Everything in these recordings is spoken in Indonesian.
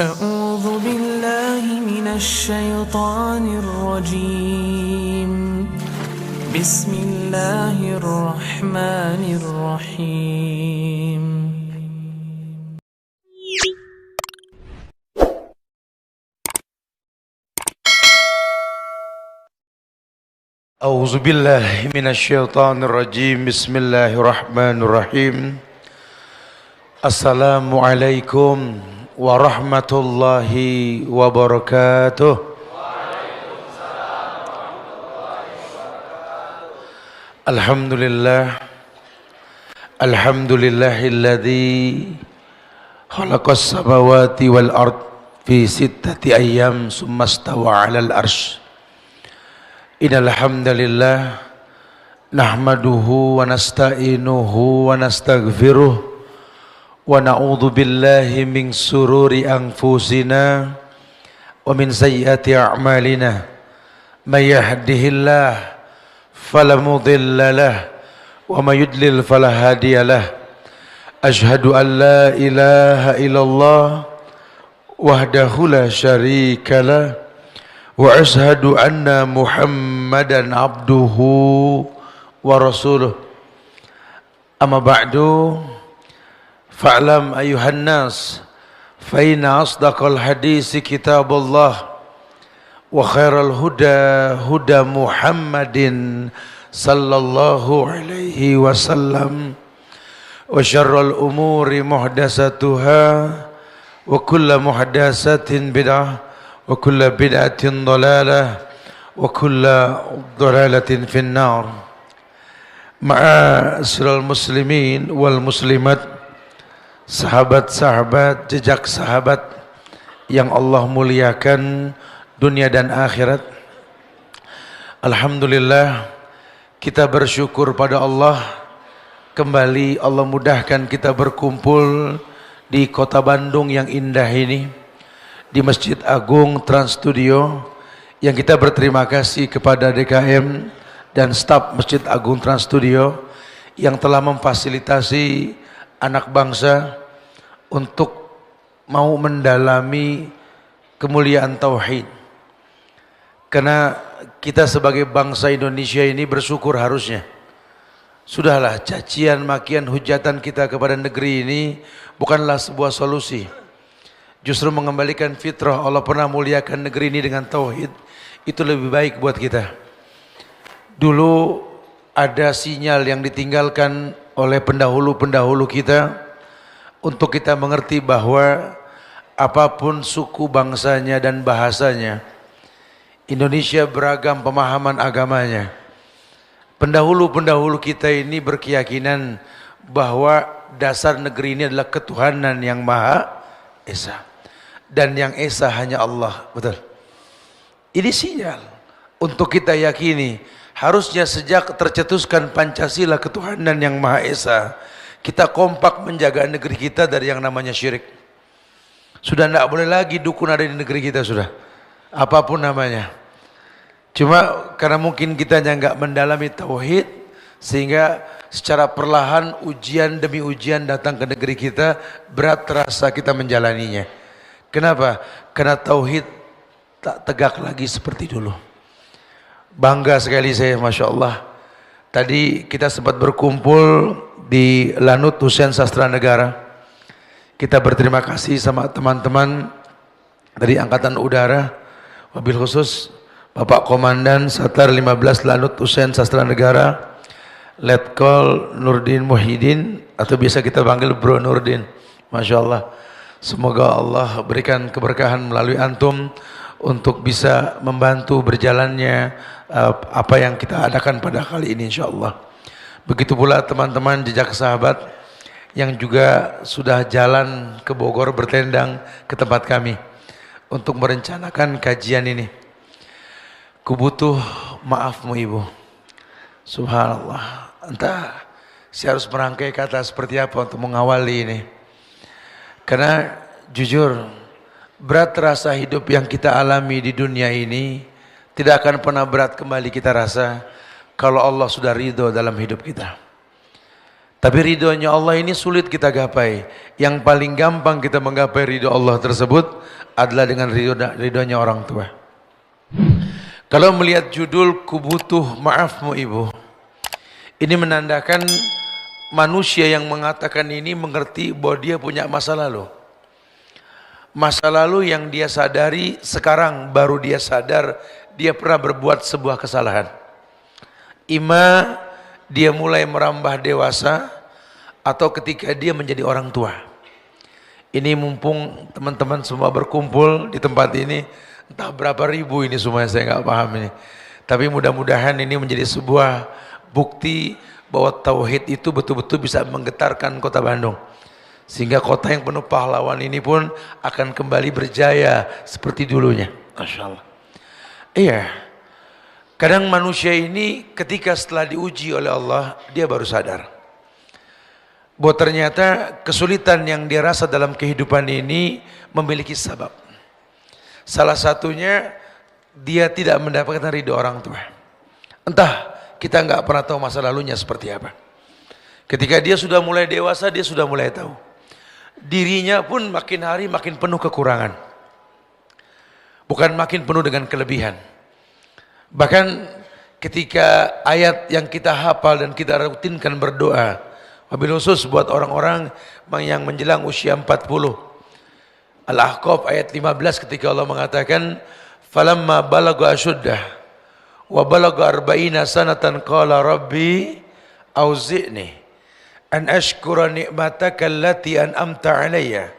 أعوذ بالله من الشيطان الرجيم بسم الله الرحمن الرحيم أعوذ بالله من الشيطان الرجيم بسم الله الرحمن الرحيم السلام عليكم ورحمة الله وبركاته. الحمد لله الحمد لله الذي خلق السماوات والأرض في 6 أيام ثم استوى على العرش. Innal hamdalillah nahmaduhu wa nasta'inuhu wa nastaghfiruh wa na'udzu billahi min sururi anfusina wa min sayyiati a'malina. May yahdihillah fala mudilla lahu wa may yudlil fala hadiya lahu. Asyhadu an la ilaha illallah wahdahu la syarika lahu wa ashhadu anna Muhammadan abduhu wa rasuluh. Amma ba'du, fa'lam ayuhan nas fa inna asdaqal hadisi kitabullah wa khairal huda huda Muhammadin sallallahu alaihi wasallam wa syarrul umuri muhdatsatuha wa kullu muhdatsatin bid'ah wa kullu bid'atin dhalalah wa kullu dhalalatin finnar. Ma'asyiral muslimin wal muslimat, sahabat-sahabat, jejak sahabat yang Allah muliakan dunia dan akhirat. Alhamdulillah, kita bersyukur pada Allah, kembali Allah mudahkan kita berkumpul di kota Bandung yang indah ini, di Masjid Agung Trans Studio, yang kita berterima kasih kepada DKM dan staf Masjid Agung Trans Studio yang telah memfasilitasi anak bangsa untuk mau mendalami kemuliaan tauhid. Karena kita sebagai bangsa Indonesia ini bersyukur harusnya. Sudahlah, cacian, makian, hujatan kita kepada negeri ini bukanlah sebuah solusi. Justru mengembalikan fitrah Allah pernah muliakan negeri ini dengan tauhid, itu lebih baik buat kita. Dulu ada sinyal yang ditinggalkan oleh pendahulu-pendahulu kita untuk kita mengerti bahwa apapun suku bangsanya dan bahasanya, Indonesia beragam pemahaman agamanya. Pendahulu-pendahulu kita ini berkeyakinan bahwa dasar negeri ini adalah ketuhanan yang Maha Esa. Dan yang Esa hanya Allah, betul. Ini sinyal untuk kita yakini, harusnya sejak tercetuskan Pancasila ketuhanan yang Maha Esa, kita kompak menjaga negeri kita dari yang namanya syirik. Sudah tidak boleh lagi dukun ada di negeri kita, sudah. Apapun namanya. Cuma karena mungkin kita nggak mendalami tauhid, sehingga secara perlahan ujian demi ujian datang ke negeri kita, berat terasa kita menjalaninya. Kenapa? Karena tauhid tak tegak lagi seperti dulu. Bangga sekali saya, Masya Allah. Tadi kita sempat berkumpul di Lanut Hussein Sastra Negara. Kita berterima kasih sama teman-teman dari Angkatan Udara, wabil khusus Bapak Komandan Satar 15 Lanut Hussein Sastra Negara, Letkol Nurdin Muhyiddin, atau biasa kita panggil Bro Nurdin. Masya Allah. Semoga Allah berikan keberkahan melalui antum untuk bisa membantu berjalannya apa yang kita adakan pada kali ini, insyaallah. Begitu pula teman-teman jejak sahabat yang juga sudah jalan ke Bogor bertendang ke tempat kami untuk merencanakan kajian ini. Ku butuh maafmu Ibu. Subhanallah. Entah saya harus merangkai kata seperti apa untuk mengawali ini. Karena jujur, berat rasa hidup yang kita alami di dunia ini tidak akan pernah berat kembali kita rasa kalau Allah sudah ridho dalam hidup kita. Tapi ridhonya Allah ini sulit kita gapai. Yang paling gampang kita menggapai ridho Allah tersebut adalah dengan ridhonya orang tua. Kalau melihat judul "Ku butuh maafmu Ibu", ini menandakan manusia yang mengatakan ini mengerti bahwa dia punya masa lalu. Masa lalu yang dia sadari sekarang baru dia sadar dia pernah berbuat sebuah kesalahan. Ima dia mulai merambah dewasa atau ketika dia menjadi orang tua. Ini mumpung teman-teman semua berkumpul di tempat ini, entah berapa ribu ini semuanya saya nggak paham ini. Tapi mudah-mudahan ini menjadi sebuah bukti bahwa tauhid itu betul-betul bisa menggetarkan kota Bandung. Sehingga kota yang penuh pahlawan ini pun akan kembali berjaya seperti dulunya. Masya Allah. Iya. Kadang manusia ini ketika setelah diuji oleh Allah, dia baru sadar bahwa ternyata kesulitan yang dia rasa dalam kehidupan ini memiliki sebab. Salah satunya dia tidak mendapatkan ridho orang tua. Entah, kita nggak pernah tahu masa lalunya seperti apa. Ketika dia sudah mulai dewasa, dia sudah mulai tahu. Dirinya pun makin hari makin penuh kekurangan. Bukan makin penuh dengan kelebihan. Bahkan ketika ayat yang kita hafal dan kita rutinkan berdoa, wabil khusus buat orang-orang yang menjelang usia 40. Al-Ahqaf ayat 15 ketika Allah mengatakan, "Falamma balagha ashuddah wa balagha arba'ina sanatan qala rabbi auzi'ni an ashkura ni'mataka allati an'amta 'alayya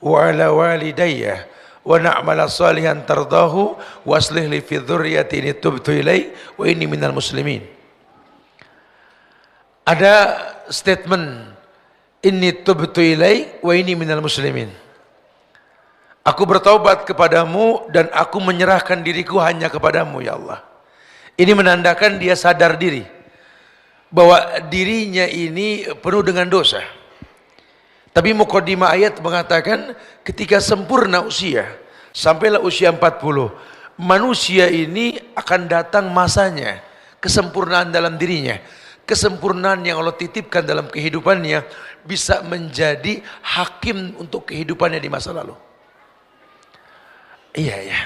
wa 'ala walidayya wa na'mala salihan tardahu wa aslih li fi dzurriyyati inni tubtu ilaik wa inni minal muslimin." Ada statement inni tubtu ilaik wa inni minal muslimin. Aku bertaubat kepadamu dan aku menyerahkan diriku hanya kepadamu ya Allah. Ini menandakan dia sadar diri bahwa dirinya ini penuh dengan dosa. Tapi mukadimah ayat mengatakan ketika sempurna usia, sampailah usia 40, manusia ini akan datang masanya, kesempurnaan dalam dirinya. Kesempurnaan yang Allah titipkan dalam kehidupannya bisa menjadi hakim untuk kehidupannya di masa lalu. Iya ya,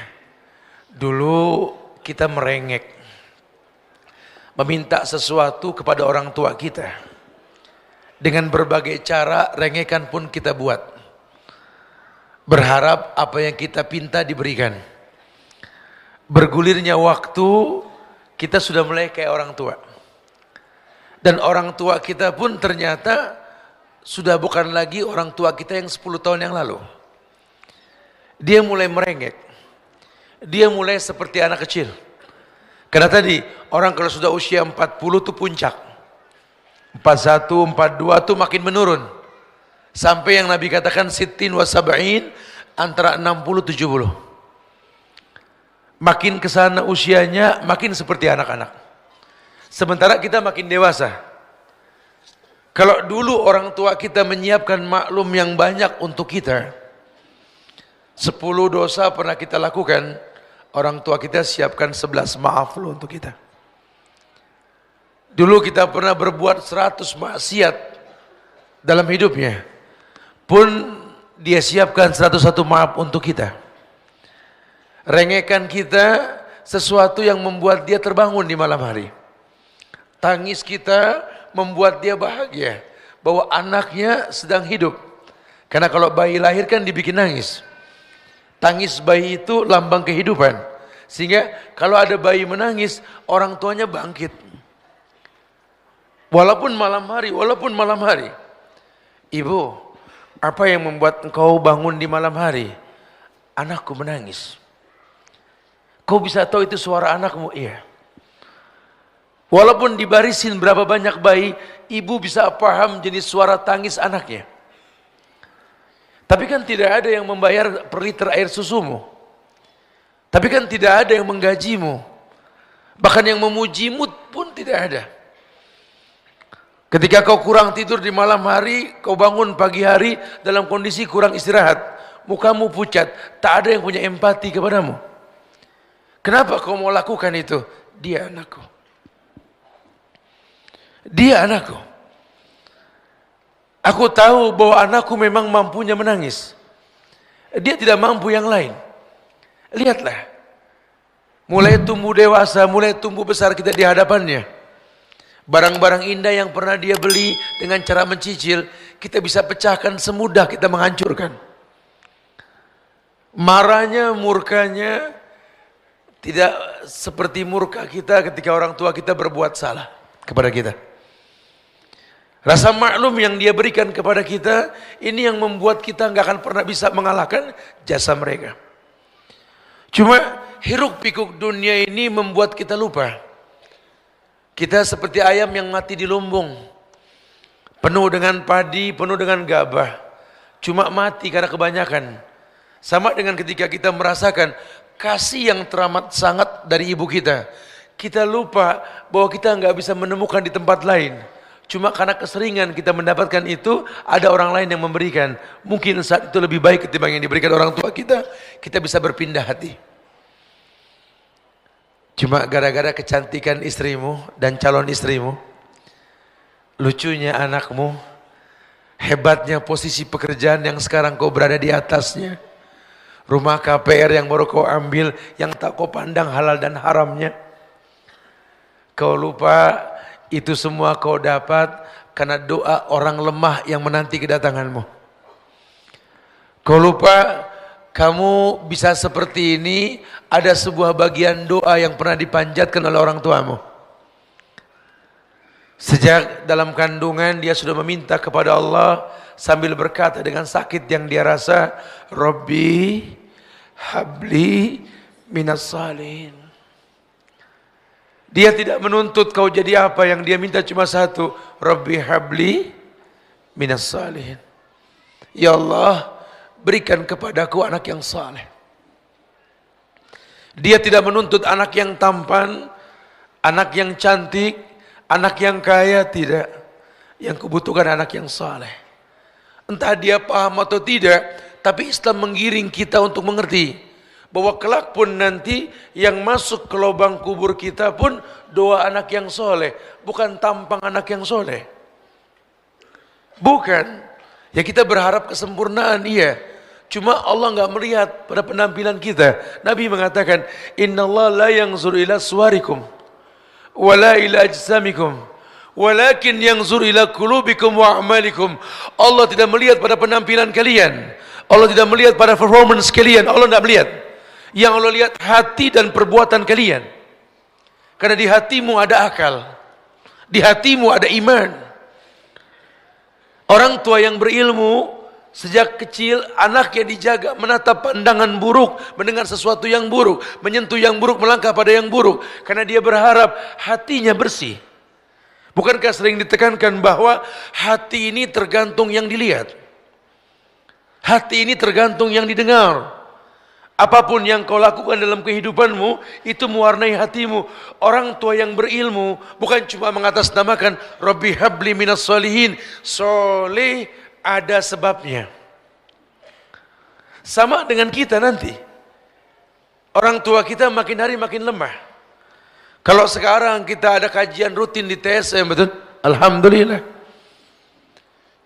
dulu kita merengek, meminta sesuatu kepada orang tua kita. Dengan berbagai cara, rengekan pun kita buat. Berharap apa yang kita pinta diberikan. Bergulirnya waktu, kita sudah mulai kayak orang tua. Dan orang tua kita pun ternyata sudah bukan lagi orang tua kita yang 10 tahun yang lalu. Dia mulai merengek. Dia mulai seperti anak kecil. Karena tadi orang kalau sudah usia 40 itu puncak. 41, 42 itu makin menurun. Sampai yang Nabi katakan sittin wa sab'in, antara 60 70. Makin kesana usianya makin seperti anak-anak. Sementara kita makin dewasa. Kalau dulu orang tua kita menyiapkan maklum yang banyak untuk kita, 10 dosa pernah kita lakukan, orang tua kita siapkan 11 maaf loh untuk kita. Dulu kita pernah berbuat 100 maksiat dalam hidupnya, pun dia siapkan 101 maaf untuk kita. Rengekan kita sesuatu yang membuat dia terbangun di malam hari. Tangis kita membuat dia bahagia bahwa anaknya sedang hidup. Karena kalau bayi lahir kan dibikin nangis. Tangis bayi itu lambang kehidupan. Sehingga kalau ada bayi menangis, orang tuanya bangkit. Walaupun malam hari. Ibu, apa yang membuat engkau bangun di malam hari? Anakku menangis. Kau bisa tahu itu suara anakmu? Iya. Walaupun dibarisin berapa banyak bayi, ibu bisa paham jenis suara tangis anaknya. Tapi kan tidak ada yang membayar per liter air susumu. Tapi kan tidak ada yang menggajimu. Bahkan yang memujimu pun tidak ada. Ketika kau kurang tidur di malam hari, kau bangun pagi hari dalam kondisi kurang istirahat. Mukamu pucat, tak ada yang punya empati kepadamu. Kenapa kau mau lakukan itu? Dia anakku. Dia anakku. Aku tahu bahwa anakku memang mampunya menangis. Dia tidak mampu yang lain. Lihatlah. Mulai tumbuh dewasa, mulai tumbuh besar kita di hadapannya. Barang-barang indah yang pernah dia beli dengan cara mencicil, kita bisa pecahkan semudah kita menghancurkan. Marahnya, murkanya tidak seperti murka kita ketika orang tua kita berbuat salah kepada kita. Rasa maklum yang dia berikan kepada kita, ini yang membuat kita nggak akan pernah bisa mengalahkan jasa mereka. Cuma hiruk pikuk dunia ini membuat kita lupa. Kita seperti ayam yang mati di lumbung, penuh dengan padi, penuh dengan gabah, cuma mati karena kebanyakan. Sama dengan ketika kita merasakan kasih yang teramat sangat dari ibu kita, kita lupa bahwa kita nggak bisa menemukan di tempat lain. Cuma karena keseringan kita mendapatkan itu, ada orang lain yang memberikan. Mungkin saat itu lebih baik ketimbang yang diberikan orang tua kita bisa berpindah hati. Cuma gara-gara kecantikan istrimu dan calon istrimu, lucunya anakmu, hebatnya posisi pekerjaan yang sekarang kau berada di atasnya, rumah KPR yang baru kau ambil, yang tak kau pandang halal dan haramnya, kau lupa itu semua kau dapat karena doa orang lemah yang menanti kedatanganmu. Kau lupa kamu bisa seperti ini, ada sebuah bagian doa yang pernah dipanjatkan oleh orang tuamu. Sejak dalam kandungan dia sudah meminta kepada Allah sambil berkata dengan sakit yang dia rasa, Rabbi habli minas salihin. Dia tidak menuntut kau jadi apa, yang dia minta cuma satu, Rabbi habli minas salihin. Ya Allah, berikan kepadaku anak yang saleh. Dia tidak menuntut anak yang tampan, anak yang cantik, anak yang kaya, tidak. Yang kubutuhkan anak yang saleh. Entah dia paham atau tidak, tapi Islam menggiring kita untuk mengerti bahwa kelak pun nanti yang masuk ke lubang kubur kita pun doa anak yang soleh, bukan tampang anak yang soleh. Bukan. Ya kita berharap kesempurnaan, iya. Cuma Allah nggak melihat pada penampilan kita. Nabi mengatakan, Innallaha la yanzur ila suwarikum wala ila ajsamikum walakin yanzur ila qulubikum wa a'malikum. Allah tidak melihat pada penampilan kalian. Allah tidak melihat pada performance kalian. Allah tidak melihat. Yang Allah lihat hati dan perbuatan kalian. Karena di hatimu ada akal, di hatimu ada iman. Orang tua yang berilmu sejak kecil anaknya dijaga menatap pandangan buruk, mendengar sesuatu yang buruk, menyentuh yang buruk, melangkah pada yang buruk, karena dia berharap hatinya bersih. Bukankah sering ditekankan bahwa hati ini tergantung yang dilihat, hati ini tergantung yang didengar. Apapun yang kau lakukan dalam kehidupanmu, itu mewarnai hatimu. Orang tua yang berilmu bukan cuma mengatasnamakan Rabbi habli minas solihin. Soleh ada sebabnya. Sama dengan kita nanti. Orang tua kita makin hari makin lemah. Kalau sekarang kita ada kajian rutin di TSM, betul? Alhamdulillah.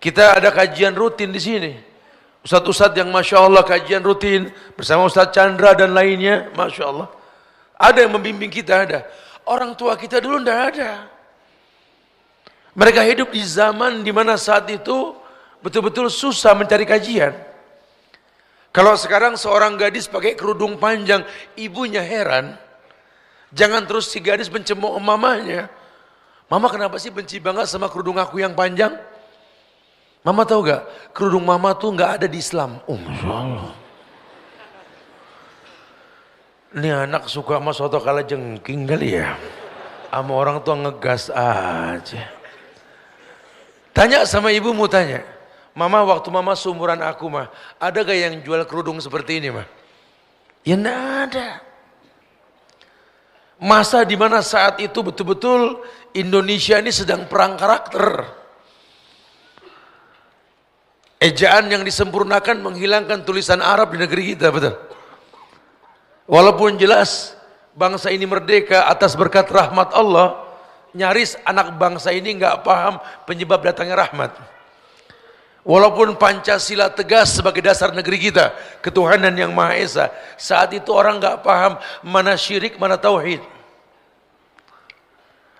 Kita ada kajian rutin di sini. Ustadz-ustadz yang Masya Allah kajian rutin bersama Ustadz Chandra dan lainnya, Masya Allah. Ada yang membimbing kita, ada. Orang tua kita dulu tidak ada. Mereka hidup di zaman di mana saat itu betul-betul susah mencari kajian. Kalau sekarang seorang gadis pakai kerudung panjang, ibunya heran. Jangan terus si gadis mencemooh mamanya. Mama kenapa sih benci banget sama kerudung aku yang panjang? Mama tahu gak? Kerudung mama tuh gak ada di Islam. Masya Allah. Ini anak suka sama soto kala jengking kali ya. Sama orang tua ngegas aja. Tanya sama ibumu, tanya. Mama, waktu mama seumuran aku mah, ada gak yang jual kerudung seperti ini mah? Ya enggak ada. Masa dimana saat itu betul-betul Indonesia ini sedang perang karakter. Ejaan yang disempurnakan menghilangkan tulisan Arab di negeri kita, betul. Walaupun jelas bangsa ini merdeka atas berkat rahmat Allah, nyaris anak bangsa ini nggak paham penyebab datangnya rahmat. Walaupun Pancasila tegas sebagai dasar negeri kita, ketuhanan yang Maha Esa, saat itu orang nggak paham mana syirik, mana tauhid.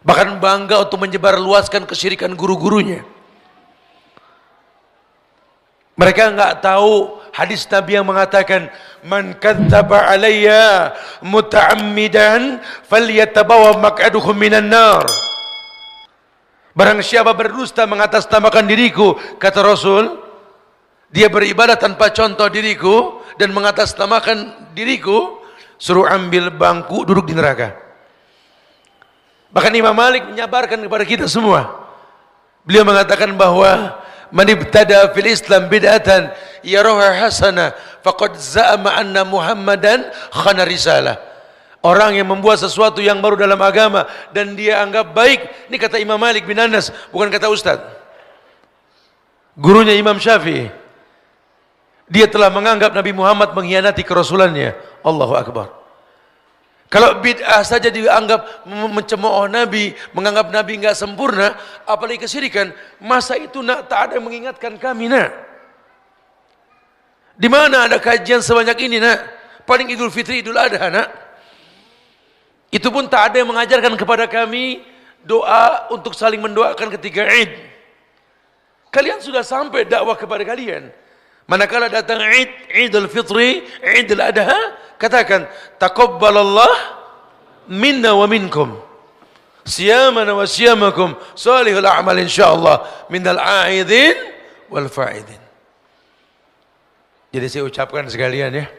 Bahkan bangga untuk menyebarluaskan kesyirikan guru-gurunya. Mereka nggak tahu hadis Nabi yang mengatakan, man kadzdzaba alayya muta'ammidan falyatabawa maq'aduhu minan nar. Barang siapa berdusta mengatasnamakan diriku, kata Rasul, dia beribadah tanpa contoh diriku dan mengatasnamakan diriku, suruh ambil bangku duduk di neraka. Bahkan Imam Malik menyabarkan kepada kita semua. Beliau mengatakan bahwa man ibtada fil Islam bid'atan yaraha hasanah faqad za'ama anna Muhammadan khana risalah. Orang yang membuat sesuatu yang baru dalam agama dan dia anggap baik, ini kata Imam Malik bin Anas, bukan kata Ustaz. Gurunya Imam Syafi'i. Dia telah menganggap Nabi Muhammad mengkhianati kerasulannya. Allahu Akbar. Kalau bid'ah saja dianggap mencemooh Nabi, menganggap Nabi enggak sempurna, apalagi kesyirikan, masa itu nak tak ada yang mengingatkan kami nak. Di mana ada kajian sebanyak ini nak? Paling Idul Fitri, Idul Adha nak. Itu pun tak ada yang mengajarkan kepada kami doa untuk saling mendoakan ketika Id. Kalian sudah sampai dakwah kepada kalian. Manakala datang Id, Idul Fitri, Idul Adha, katakan taqabbalallah minna wa minkum siyamana wa siyamakum salihul a'mal insyaallah minal a'idin wal fa'idin. Jadi saya ucapkan sekalian ya,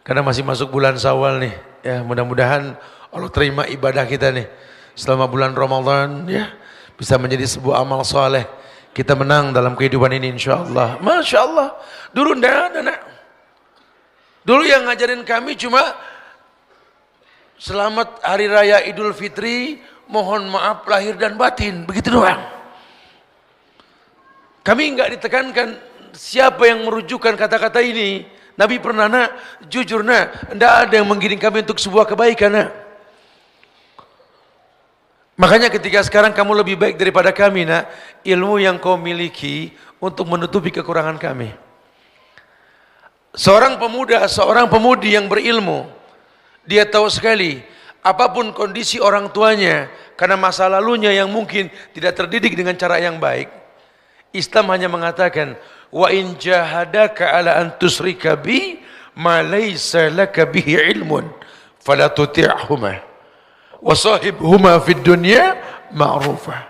karena masih masuk bulan Syawal nih ya, mudah-mudahan Allah terima ibadah kita nih selama bulan Ramadan ya, bisa menjadi sebuah amal soleh. Kita menang dalam kehidupan ini insyaallah. Masya Allah. Dulu tidak ada nak. Dulu yang ngajarin kami cuma selamat hari raya Idul Fitri, mohon maaf lahir dan batin, begitu doang. Kami enggak ditekankan siapa yang merujukan kata-kata ini. Nabi pernah nak, jujur nak, tidak ada yang menggiring kami untuk sebuah kebaikan nak. Makanya ketika sekarang kamu lebih baik daripada kami nak, ilmu yang kau miliki untuk menutupi kekurangan kami. Seorang pemuda, seorang pemudi yang berilmu, dia tahu sekali apapun kondisi orang tuanya, karena masa lalunya yang mungkin tidak terdidik dengan cara yang baik, Islam hanya mengatakan, wa in jahadaka ala an tusrika bi ma laysa laka bihi ilmun fala tuti'huma wa sahibhuma fid dunya ma'rufah.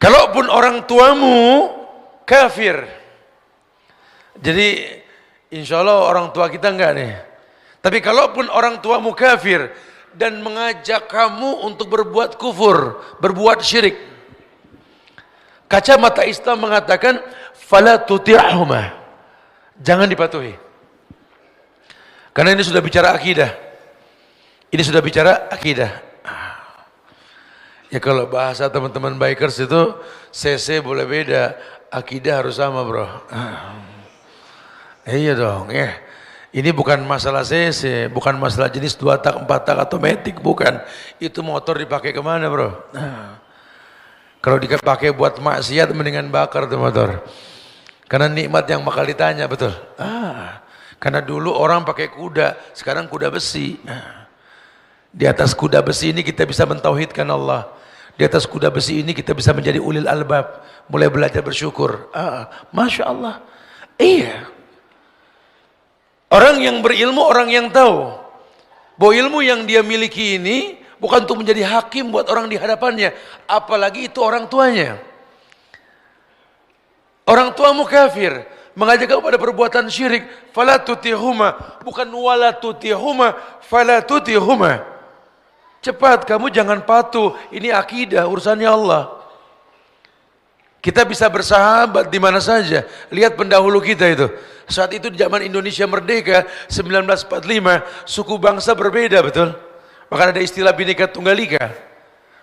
Kalaupun orang tuamu kafir, jadi insya Allah orang tua kita enggak nih, tapi kalaupun orang tuamu kafir dan mengajak kamu untuk berbuat kufur, berbuat syirik, kacamata Islam mengatakan fala tuti'huma, jangan dipatuhi. Karena ini sudah bicara akidah. Ini sudah bicara akidah. Ya kalau bahasa teman-teman bikers itu CC boleh beda, akidah harus sama bro. Iya dong ya. Ini bukan masalah CC, bukan masalah jenis 2 tak, 4 tak atau matic, bukan. Itu motor dipakai kemana bro? Kalau dipakai buat maksiat mendingan bakar tuh motor. Karena nikmat yang bakal ditanya, betul. Karena dulu orang pakai kuda, sekarang kuda besi. Di atas kuda besi ini kita bisa mentauhidkan Allah. Di atas kuda besi ini kita bisa menjadi ulil albab, mulai belajar bersyukur. Masya Allah. Iya. Orang yang berilmu, orang yang tahu bahwa ilmu yang dia miliki ini bukan untuk menjadi hakim buat orang di hadapannya, apalagi itu orang tuanya. Orang tuamu kafir, mengajak kepada perbuatan syirik, fala tutihuma, bukan wala tutihuma, fala tutihuma. Cepat, kamu jangan patuh, ini akidah, urusannya Allah. Kita bisa bersahabat di mana saja. Lihat pendahulu kita itu. Saat itu di zaman Indonesia merdeka 1945, suku bangsa berbeda, betul? Bahkan ada istilah Bhinneka Tunggal Ika.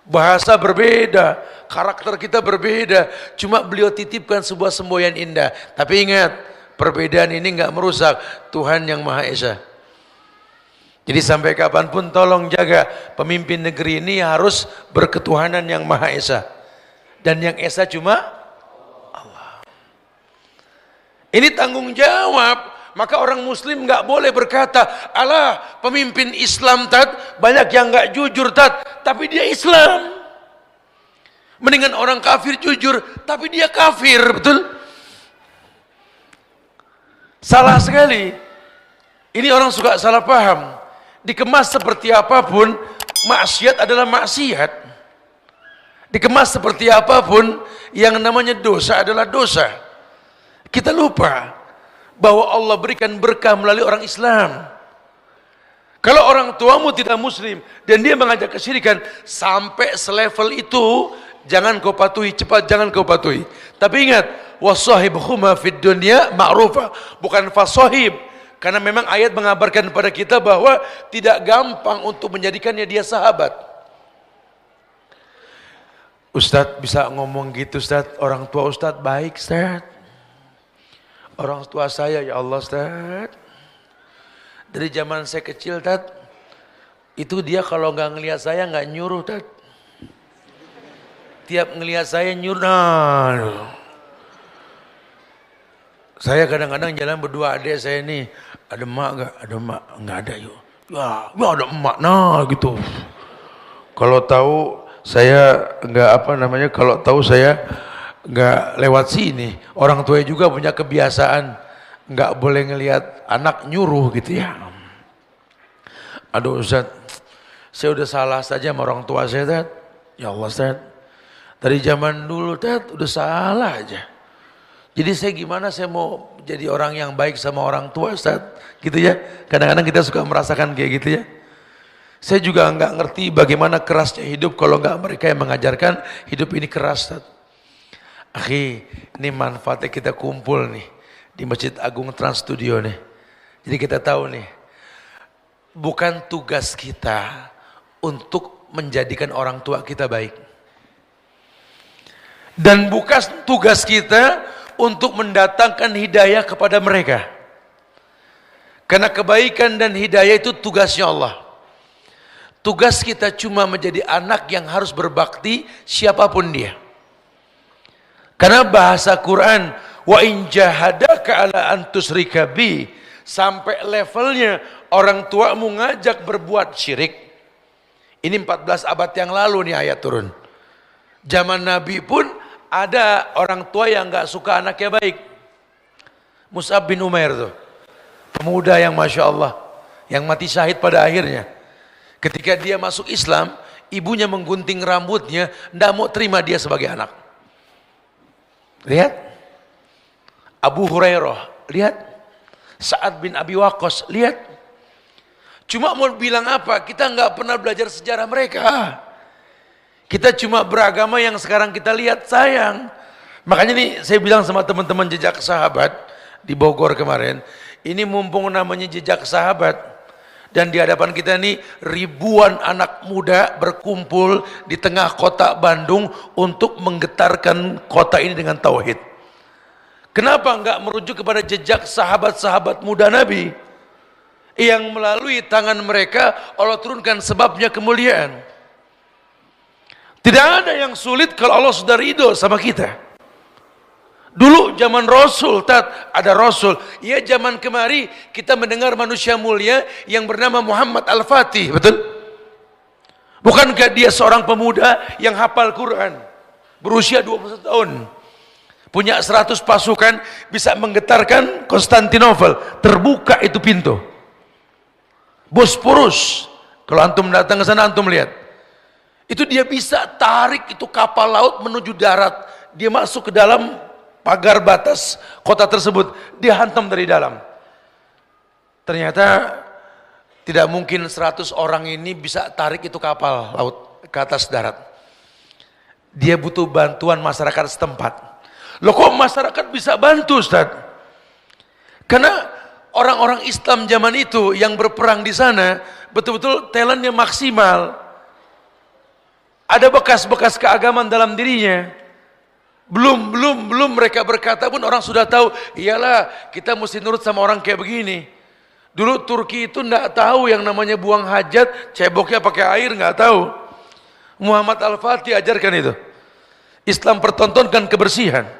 Bahasa berbeda, karakter kita berbeda. Cuma beliau titipkan sebuah semboyan indah. Tapi ingat, perbedaan ini enggak merusak Tuhan yang Maha Esa. Jadi sampai kapanpun tolong jaga pemimpin negeri ini harus berketuhanan yang Maha Esa. Dan yang esa cuma Allah. Ini tanggung jawab. Maka orang muslim nggak boleh berkata, alah pemimpin Islam banyak yang nggak jujur tapi dia Islam. Mendingan orang kafir jujur, tapi dia kafir, betul? Salah sekali. Ini orang suka salah paham. Dikemas seperti apapun, maksiat adalah maksiat. Dikemas seperti apapun, yang namanya dosa adalah dosa. Kita lupa bahwa Allah berikan berkah melalui orang Islam. Kalau orang tuamu tidak muslim dan dia mengajak kesyirikan sampai selevel itu, jangan kau patuhi, cepat jangan kau patuhi. Tapi ingat, wasahibhuma fid dunya ma'rufa, bukan fasahib. Karena memang ayat mengabarkan kepada kita bahwa tidak gampang untuk menjadikannya dia sahabat. Ustadz bisa ngomong gitu Ustadz, orang tua Ustadz baik Ustadz. Orang tua saya ya Allah Ustadz, dari zaman saya kecil Ustadz, itu dia kalau nggak ngelihat saya nggak nyuruh Ustadz. Tiap ngelihat saya nyuruh. Nah, saya kadang-kadang jalan berdua adik saya ini, ada emak nggak? Ada emak? Nggak ada yuk. Ya ada emak. Nah gitu. Kalau tahu saya nggak kalau tahu saya nggak lewat sini. Orang tua juga punya kebiasaan nggak boleh ngelihat anak nyuruh gitu ya. Aduh Ustaz, saya udah salah saja sama orang tua saya Ustaz. Ya Allah Ustaz, dari zaman dulu Ustaz udah salah aja. Jadi saya gimana saya mau jadi orang yang baik sama orang tua Ustaz, gitu ya. Kadang-kadang kita suka merasakan kayak gitu ya. Saya juga nggak ngerti bagaimana kerasnya hidup kalau nggak mereka yang mengajarkan hidup ini keras Ustaz. Akhi, ini manfaatnya kita kumpul nih di Masjid Agung Trans Studio nih. Jadi kita tahu nih, bukan tugas kita untuk menjadikan orang tua kita baik. Dan bukan tugas kita untuk mendatangkan hidayah kepada mereka. Karena kebaikan dan hidayah itu tugasnya Allah. Tugas kita cuma menjadi anak yang harus berbakti siapapun dia. Karena bahasa Quran, wa in jahadaka ala an tusyrika bi, sampai levelnya orang tuamu ngajak berbuat syirik. Ini 14 abad yang lalu nih ayat turun. Zaman Nabi pun ada orang tua yang enggak suka anaknya baik. Mus'ab bin Umair tuh, pemuda yang Masya Allah, yang mati syahid pada akhirnya. Ketika dia masuk Islam, ibunya menggunting rambutnya, enggak mau terima dia sebagai anak. Lihat Abu Hurairah, lihat Sa'ad bin Abi Waqqas, lihat. Cuma mau bilang apa? Kita nggak pernah belajar sejarah mereka. Kita cuma beragama yang sekarang kita lihat, sayang. Makanya nih saya bilang sama teman-teman jejak sahabat di Bogor kemarin, ini mumpung namanya jejak sahabat, dan di hadapan kita nih ribuan anak muda berkumpul di tengah kota Bandung untuk menggetarkan kota ini dengan tauhid. Kenapa enggak merujuk kepada jejak sahabat-sahabat muda Nabi yang melalui tangan mereka Allah turunkan sebabnya kemuliaan. Tidak ada yang sulit kalau Allah sudah ridho sama kita. Dulu zaman Rasul, ada Rasul. Ya zaman kemari kita mendengar manusia mulia yang bernama Muhammad Al-Fatih, betul? Bukankah dia seorang pemuda yang hafal Quran, berusia 21 tahun, punya 100 pasukan, bisa menggetarkan Konstantinopel, terbuka itu pintu Bosporus. Kalau antum datang ke sana antum lihat, itu dia bisa tarik itu kapal laut menuju darat, dia masuk ke dalam pagar batas kota tersebut, dia hantam dari dalam. Ternyata tidak mungkin 100 orang ini bisa tarik itu kapal laut ke atas darat. Dia butuh bantuan masyarakat setempat. Loh kok masyarakat bisa bantu Ustaz? Karena orang-orang Islam zaman itu yang berperang di sana betul-betul talentnya maksimal. Ada bekas-bekas keagamaan dalam dirinya. Belum mereka berkata pun orang sudah tahu, iyalah kita mesti nurut sama orang kayak begini. Dulu Turki itu enggak tahu yang namanya buang hajat, ceboknya pakai air, enggak tahu. Muhammad Al-Fatih ajarkan itu. Islam pertontonkan kebersihan.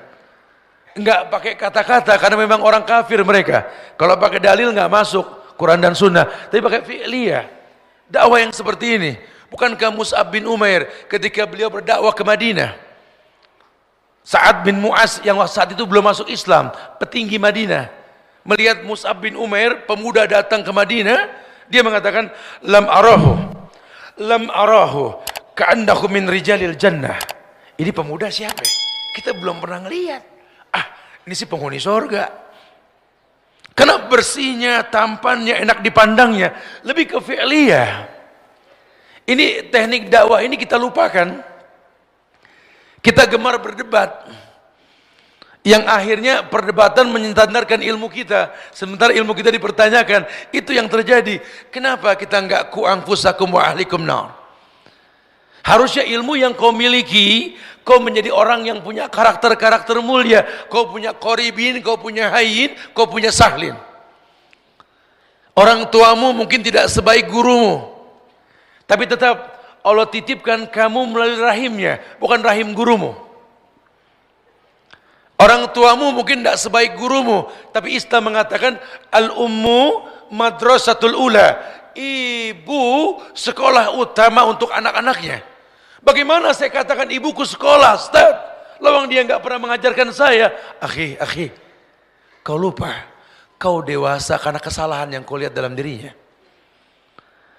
Enggak pakai kata-kata karena memang orang kafir mereka. Kalau pakai dalil enggak masuk Quran dan Sunnah, tapi pakai fi'liyah. Dakwah yang seperti ini. Bukankah Mus'ab bin Umair ketika beliau berdakwah ke Madinah, Sa'ad bin Mu'az yang saat itu belum masuk Islam, petinggi Madinah, melihat Mus'ab bin Umair, pemuda datang ke Madinah, dia mengatakan, lam arahu ka'annahu min rijalil jannah. Ini pemuda siapa? Kita belum pernah ngelihat. Ini sih penghuni surga. Karena bersihnya, tampannya, enak dipandangnya, lebih ke fi'liyah. Ini teknik dakwah ini kita lupakan. Kita gemar berdebat, yang akhirnya perdebatan menyandarkan ilmu kita, sementara ilmu kita dipertanyakan. Itu yang terjadi. Kenapa kita enggak ku anfusakum wa ahlikum nar? Harusnya ilmu yang kau miliki, kau menjadi orang yang punya karakter-karakter mulia. Kau punya qoribin, kau punya hayyin, kau punya sahlin. Orang tuamu mungkin tidak sebaik gurumu, tapi tetap Allah titipkan kamu melalui rahimnya, bukan rahim gurumu. Orang tuamu mungkin tidak sebaik gurumu, tapi Islam mengatakan al-ummu madrasatul ula. Ibu sekolah utama untuk anak-anaknya. Bagaimana saya katakan ibuku sekolah, Ustaz? Lawang dia enggak pernah mengajarkan saya. Akhi, kau lupa. Kau dewasa karena kesalahan yang kau lihat dalam dirinya.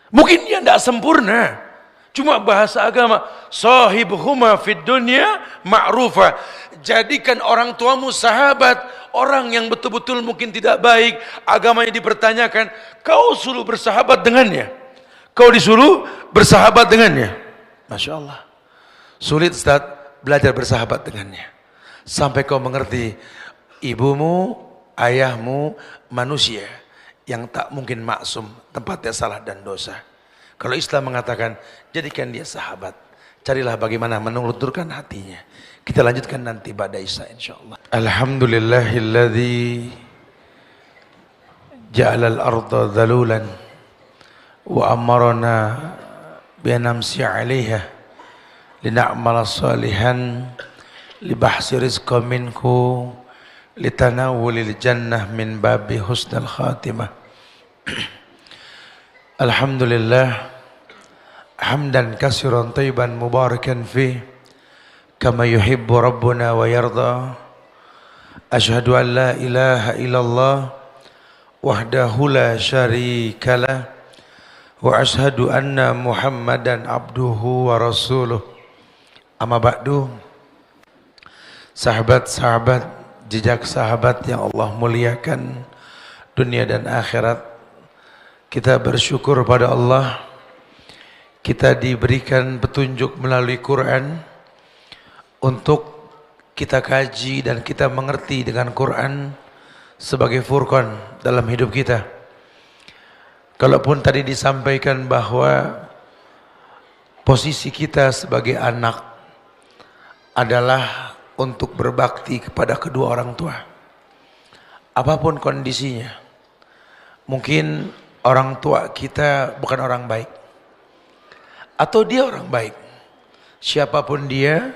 Mungkin dia tidak sempurna. Cuma bahasa agama, sahibuhuma fid dunya ma'rufa. Jadikan orang tuamu sahabat, orang yang betul-betul mungkin tidak baik, agamanya dipertanyakan, kau suruh bersahabat dengannya. Kau disuruh bersahabat dengannya. Masya Allah. Sulit Ustaz belajar bersahabat dengannya. Sampai kau mengerti, ibumu, ayahmu manusia yang tak mungkin maksum, tempatnya salah dan dosa. Kalau Islam mengatakan, jadikan dia sahabat. Carilah bagaimana menurunkan hatinya. Kita lanjutkan nanti pada Isya insyaAllah. Alhamdulillahilladzi ja'alal arda dhalulan wa amarana binamsi 'alaiha lina'mala salihan libahsi rizqa minhu litanawulil jannah min babi husnal khatimah. Alhamdulillah hamdan katsiran thayyiban mubarakan fi kama yuhibbu rabbuna wa yarda. Asyhadu an la ilaha illallah wahdahu la syarikalah wa asyhadu anna Muhammadan abduhu wa rasuluh. Amma ba'du. Sahabat-sahabat, jejak sahabat yang Allah muliakan dunia dan akhirat, kita bersyukur pada Allah, kita diberikan petunjuk melalui Quran untuk kita kaji dan kita mengerti dengan Quran sebagai furqan dalam hidup kita. Kalaupun tadi disampaikan bahwa posisi kita sebagai anak adalah untuk berbakti kepada kedua orang tua. Apapun kondisinya. Mungkin orang tua kita bukan orang baik, atau dia orang baik. Siapapun dia,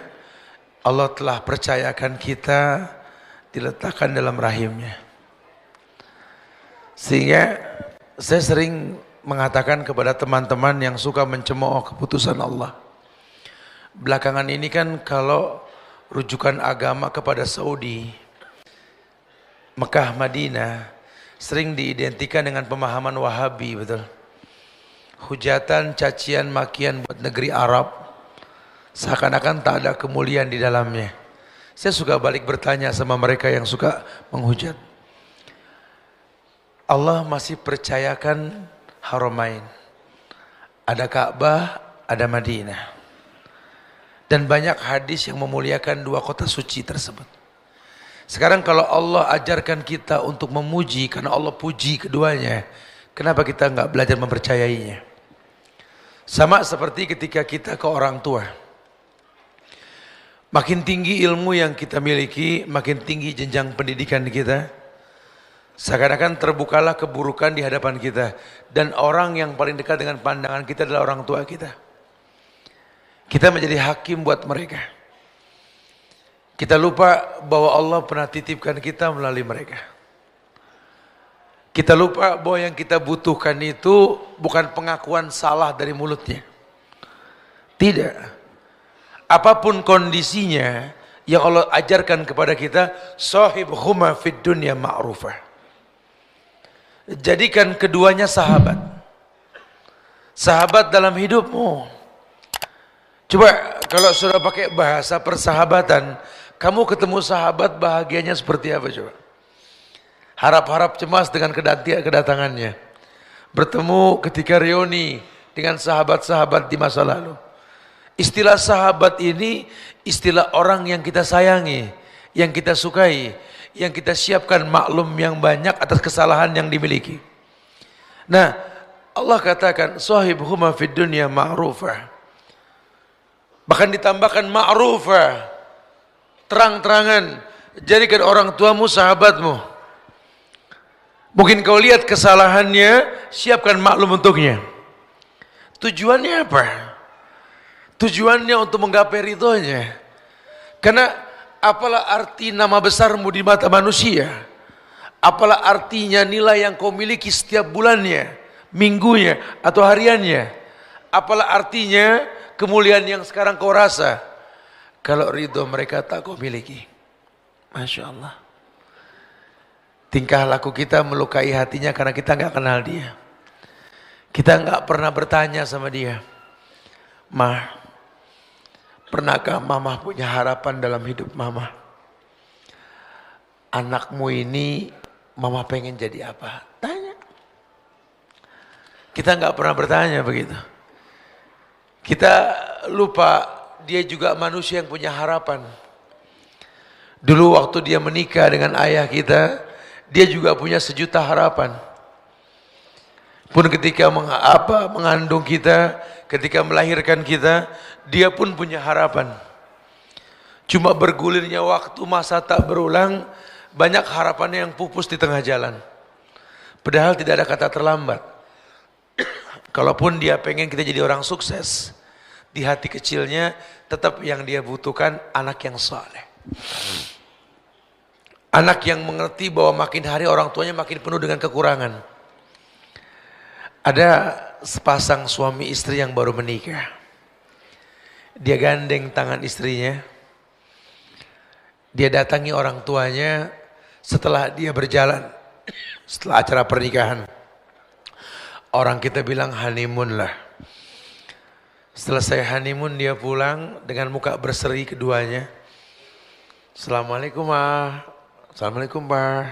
Allah telah percayakan kita diletakkan dalam rahimnya. Sehingga saya sering mengatakan kepada teman-teman yang suka mencemooh keputusan Allah. Belakangan ini kan kalau rujukan agama kepada Saudi, Mekah, Madinah, sering diidentikan dengan pemahaman Wahabi, betul. Hujatan, cacian, makian buat negeri Arab, seakan-akan tak ada kemuliaan di dalamnya. Saya suka balik bertanya sama mereka yang suka menghujat. Allah masih percayakan Haramain. Ada Ka'bah, ada Madinah. Dan banyak hadis yang memuliakan dua kota suci tersebut. Sekarang kalau Allah ajarkan kita untuk memuji karena Allah puji keduanya, kenapa kita enggak belajar mempercayainya? Sama seperti ketika kita ke orang tua. Makin tinggi ilmu yang kita miliki, makin tinggi jenjang pendidikan kita, seakan-akan terbukalah keburukan di hadapan kita. Dan orang yang paling dekat dengan pandangan kita adalah orang tua kita. Kita menjadi hakim buat mereka. Kita lupa bahwa Allah pernah titipkan kita melalui mereka. Kita lupa bahwa yang kita butuhkan itu bukan pengakuan salah dari mulutnya. Tidak. Apapun kondisinya yang Allah ajarkan kepada kita, sahibhuma fid dunya ma'rufah. Jadikan keduanya sahabat. Sahabat dalam hidupmu. Coba kalau sudah pakai bahasa persahabatan, kamu ketemu sahabat bahagianya seperti apa coba? Harap-harap cemas dengan kedatangannya. Bertemu ketika reuni dengan sahabat-sahabat di masa lalu. Istilah sahabat ini istilah orang yang kita sayangi, yang kita sukai, yang kita siapkan maklum yang banyak atas kesalahan yang dimiliki. Nah, Allah katakan sahibhuma fid dunya ma'rufah. Bahkan ditambahkan ma'rufah. Terang-terangan jadikan orang tuamu sahabatmu. Mungkin kau lihat kesalahannya, siapkan maklum untuknya. Tujuannya apa? Tujuannya untuk menggapai ridhonya. Karena apalah arti nama besarmu di mata manusia? Apalah artinya nilai yang kau miliki setiap bulannya, minggunya, atau hariannya? Apalah artinya kemuliaan yang sekarang kau rasa kalau ridho mereka tak kau miliki? Masya Allah. Tingkah laku kita melukai hatinya karena kita nggak kenal dia. Kita nggak pernah bertanya sama dia, "Mah, pernahkah mama punya harapan dalam hidup mama? Anakmu ini mama pengen jadi apa?" Tanya. Kita nggak pernah bertanya begitu. Kita lupa dia juga manusia yang punya harapan. Dulu waktu dia menikah dengan ayah kita, dia juga punya sejuta harapan. Pun ketika mengandung kita, ketika melahirkan kita, dia pun punya harapan. Cuma bergulirnya waktu, masa tak berulang, banyak harapannya yang pupus di tengah jalan. Padahal tidak ada kata terlambat. Kalaupun dia pengen kita jadi orang sukses, di hati kecilnya tetap yang dia butuhkan anak yang saleh. Anak yang mengerti bahwa makin hari orang tuanya makin penuh dengan kekurangan. Ada sepasang suami istri yang baru menikah. Dia gandeng tangan istrinya. Dia datangi orang tuanya setelah dia berjalan. Setelah acara pernikahan. Orang kita bilang honeymoon lah. Selesai honeymoon dia pulang dengan muka berseri keduanya. Assalamualaikum ma. Assalamualaikum pa.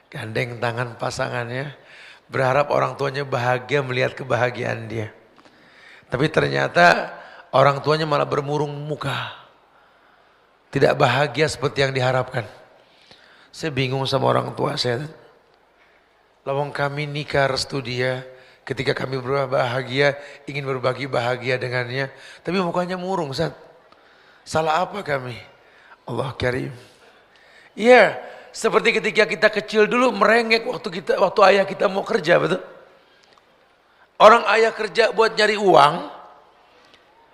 Gandeng tangan pasangannya. Berharap orang tuanya bahagia melihat kebahagiaan dia. Tapi ternyata orang tuanya malah bermurung muka. Tidak bahagia seperti yang diharapkan. Saya bingung sama orang tua saya. Lawang kami nikah restu dia. Ketika kami berbahagia, ingin berbagi bahagia dengannya. Tapi mukanya murung, Ustaz. Salah apa kami? Allah Karim. Iya, seperti ketika kita kecil dulu merengek waktu ayah kita mau kerja, betul? Orang ayah kerja buat nyari uang,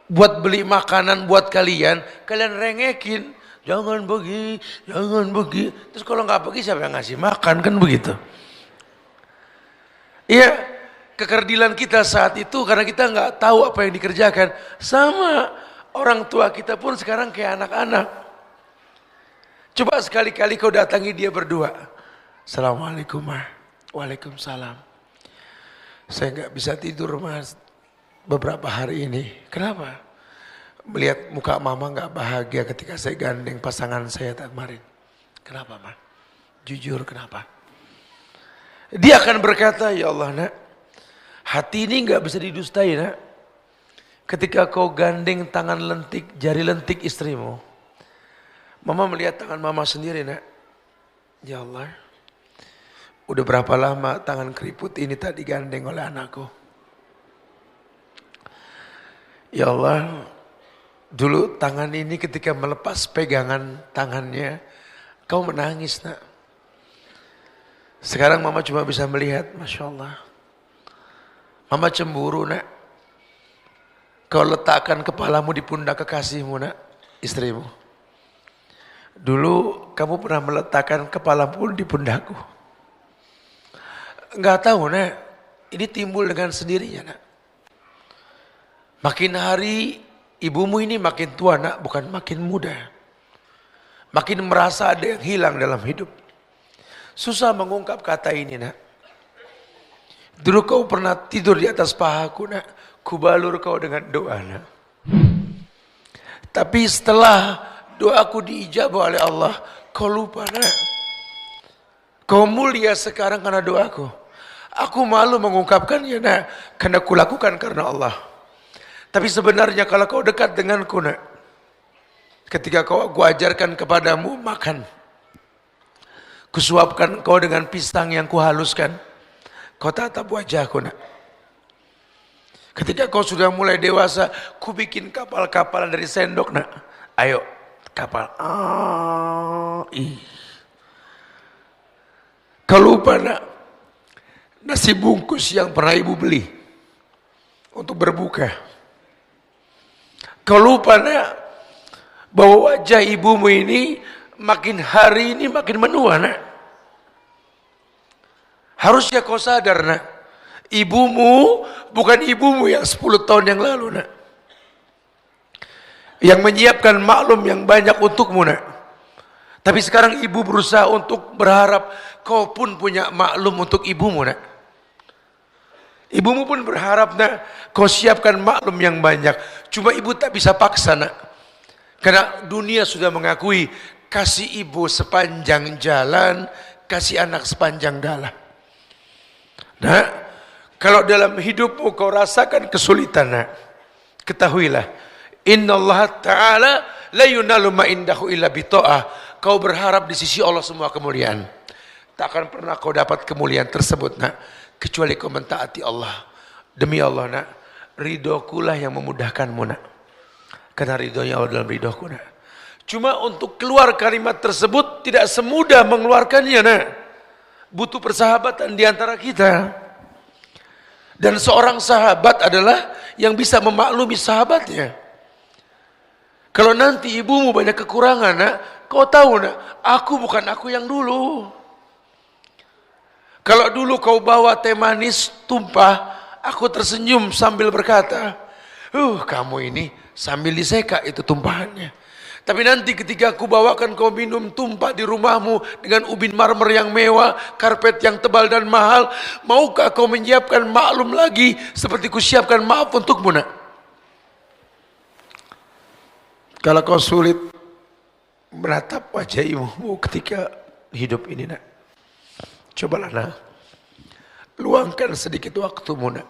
buat beli makanan buat kalian rengekin. Jangan pergi, jangan pergi. Terus kalau nggak pergi siapa yang ngasih makan, kan begitu? Iya. Kekerdilan kita saat itu karena kita nggak tahu apa yang dikerjakan. Sama orang tua kita pun sekarang kayak anak-anak. Coba sekali-kali kau datangi dia berdua. Assalamualaikum ma. Waalaikumsalam. Saya nggak bisa tidur mas beberapa hari ini. Kenapa? Melihat muka mama nggak bahagia ketika saya gandeng pasangan saya kemarin. Kenapa ma? Jujur kenapa? Dia akan berkata, ya Allah nak. Hati ini nggak bisa didustai nak. Ketika kau gandeng tangan lentik, jari lentik istrimu. Mama melihat tangan mama sendiri nak. Ya Allah. Udah berapa lama tangan keriput ini tak digandeng oleh anakku. Ya Allah. Dulu tangan ini ketika melepas pegangan tangannya. Kau menangis nak. Sekarang mama cuma bisa melihat. Masya Allah. Mama cemburu nak. Kau letakkan kepalamu di pundak kekasihmu nak. Istrimu. Dulu kamu pernah meletakkan kepala pun di pundakku. Enggak tahu nak, ini timbul dengan sendirinya nak. Makin hari ibumu ini makin tua nak, bukan makin muda. Makin merasa ada yang hilang dalam hidup. Susah mengungkap kata ini nak. Dulu kau pernah tidur di atas pahaku nak, kubalur kau dengan doa nak. Tapi setelah doaku diijabah oleh Allah, kau lupa nak. Kau mulia sekarang karena doaku. Aku malu mengungkapkannya nak, karena kulakukan karena Allah. Tapi sebenarnya kalau kau dekat denganku nak, ketika kau aku ajarkan kepadamu makan, kusuapkan kau dengan pisang yang kuhaluskan, kau tatap wajahku nak. Ketika kau sudah mulai dewasa, ku bikin kapal-kapalan dari sendok nak. Ayo kapal. Kau lupa nak, nasi bungkus yang pernah ibu beli untuk berbuka. Kau lupa nak, bahwa wajah ibumu ini makin hari ini makin menua nak. Harusnya kau sadar nak, ibumu bukan ibumu yang 10 tahun yang lalu nak, yang menyiapkan maklum yang banyak untukmu nak. Tapi sekarang ibu berusaha untuk berharap kau pun punya maklum untuk ibumu nak. Ibumu pun berharap nak, kau siapkan maklum yang banyak. Cuma ibu tak bisa paksa nak, karena dunia sudah mengakui kasih ibu sepanjang jalan, kasih anak sepanjang dalam. Nah, kalau dalam hidupmu kau rasakan kesulitan nak, ketahuilah, innallaha ta'ala la yunalu ma indahu illa bita'ah. Kau berharap di sisi Allah semua kemuliaan. Tak akan pernah kau dapat kemuliaan tersebut nak, kecuali kau mentaati Allah. Demi Allah nak, ridhokulah yang memudahkanmu nak. Karena ridhonya Allah dalam ridhoku nak. Cuma untuk keluar kalimat tersebut tidak semudah mengeluarkannya nak. Butuh persahabatan di antara kita. Dan seorang sahabat adalah yang bisa memaklumi sahabatnya. Kalau nanti ibumu banyak kekurangan nak, kau tahu nak, aku bukan aku yang dulu. Kalau dulu kau bawa teh manis tumpah, aku tersenyum sambil berkata, kamu ini sambil diseka itu tumpahannya. Tapi nanti ketika aku bawakan kau minum tumpah di rumahmu dengan ubin marmer yang mewah, karpet yang tebal dan mahal, maukah kau menyiapkan maklum lagi seperti kusiapkan maaf untukmu nak? Kalau kau sulit menatap wajah ibumu ketika hidup ini nak, cobalah nak, luangkan sedikit waktumu nak.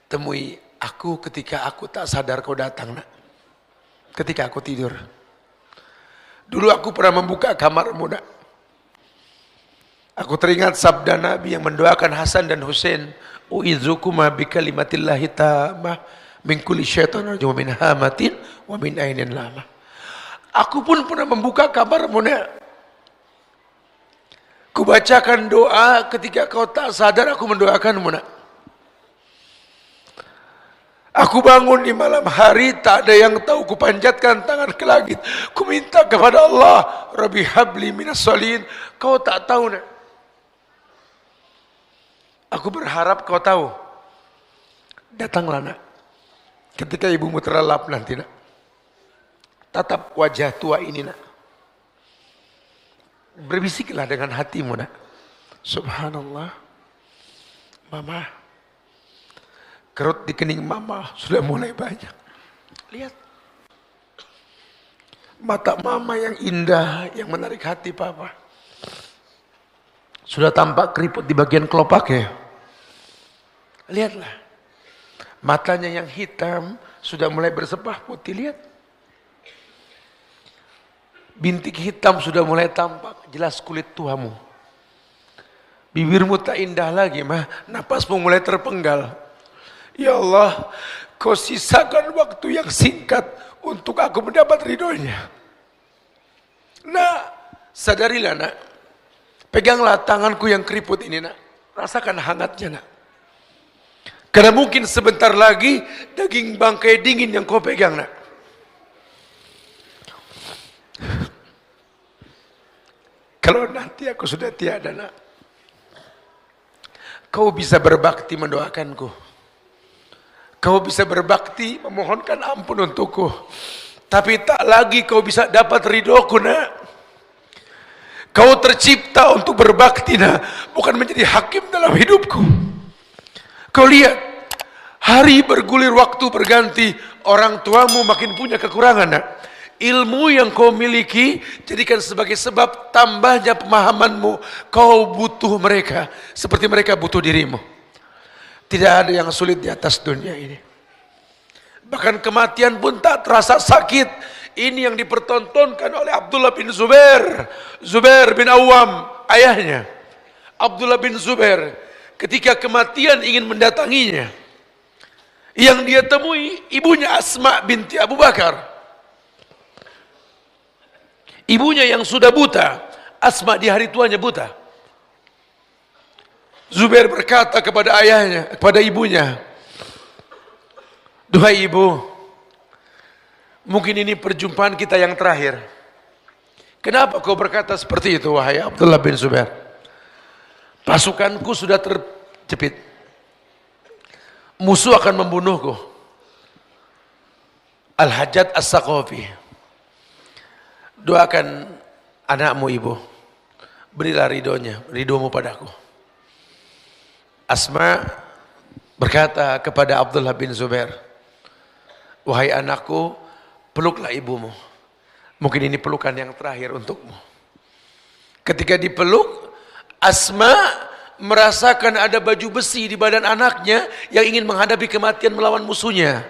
Temui aku ketika aku tak sadar kau datang nak. Ketika aku tidur. Dulu aku pernah membuka kamarmu nak. Aku teringat sabda Nabi yang mendoakan Hasan dan Husain, u'idzukuma bikalimatillahi tammah min kulli syaitanir rajim wa min hamatin wa min ainin lamah. Aku pun pernah membuka kamarmu nak. Kubacakan doa ketika kau tak sadar aku mendoakanmu nak. Aku bangun di malam hari, tak ada yang tahu, kupanjatkan tangan ke langit, ku minta kepada Allah, Rabbi habli minas solihin. Kau tak tahu nak. Aku berharap kau tahu. Datanglah nak, ketika ibumu terlelap nanti nak. Tatap wajah tua ini nak. Berbisiklah dengan hatimu nak. Subhanallah, mama, kerut di kening mama sudah mulai banyak. Lihat. Mata mama yang indah, yang menarik hati papa. Sudah tampak keriput di bagian kelopaknya. Lihatlah. Matanya yang hitam sudah mulai bersepah putih. Lihat. Bintik hitam sudah mulai tampak. Jelas kulit tuamu. Bibirmu tak indah lagi mah. Napasmu mulai terpenggal. Ya Allah, kau sisakan waktu yang singkat untuk aku mendapat ridhonya. Nah, sadarilah nak. Peganglah tanganku yang keriput ini nak. Rasakan hangatnya nak. Karena mungkin sebentar lagi daging bangkai dingin yang kau pegang nak. Kalau nanti aku sudah tiada, nak, kau bisa berbakti mendoakanku. Kau bisa berbakti memohonkan ampun untukku. Tapi tak lagi kau bisa dapat ridhoku, nak. Kau tercipta untuk berbakti, nak, bukan menjadi hakim dalam hidupku. Kau lihat, hari bergulir, waktu berganti, orang tuamu makin punya kekurangan, nak. Ilmu yang kau miliki jadikan sebagai sebab tambahnya pemahamanmu. Kau butuh mereka seperti mereka butuh dirimu. Tidak ada yang sulit di atas dunia ini. Bahkan kematian pun tak terasa sakit. Ini yang dipertontonkan oleh Abdullah bin Zubair, Zubair bin Awam, ayahnya. Abdullah bin Zubair ketika kematian ingin mendatanginya, yang dia temui ibunya Asma binti Abu Bakar. Ibunya yang sudah buta, Asma di hari tuanya buta. Zubair berkata kepada ayahnya, kepada ibunya, "Duhai ibu, mungkin ini perjumpaan kita yang terakhir. Kenapa kau berkata seperti itu, wahai Abdullah bin Zubair? Pasukanku sudah terjepit. Musuh akan membunuhku. Al-Hajjaj As-Saqafi. Doakan anakmu, ibu. Berilah ridhomu padaku." Asma berkata kepada Abdullah bin Zubair, "Wahai anakku, peluklah ibumu. Mungkin ini pelukan yang terakhir untukmu." Ketika dipeluk, Asma merasakan ada baju besi di badan anaknya yang ingin menghadapi kematian melawan musuhnya,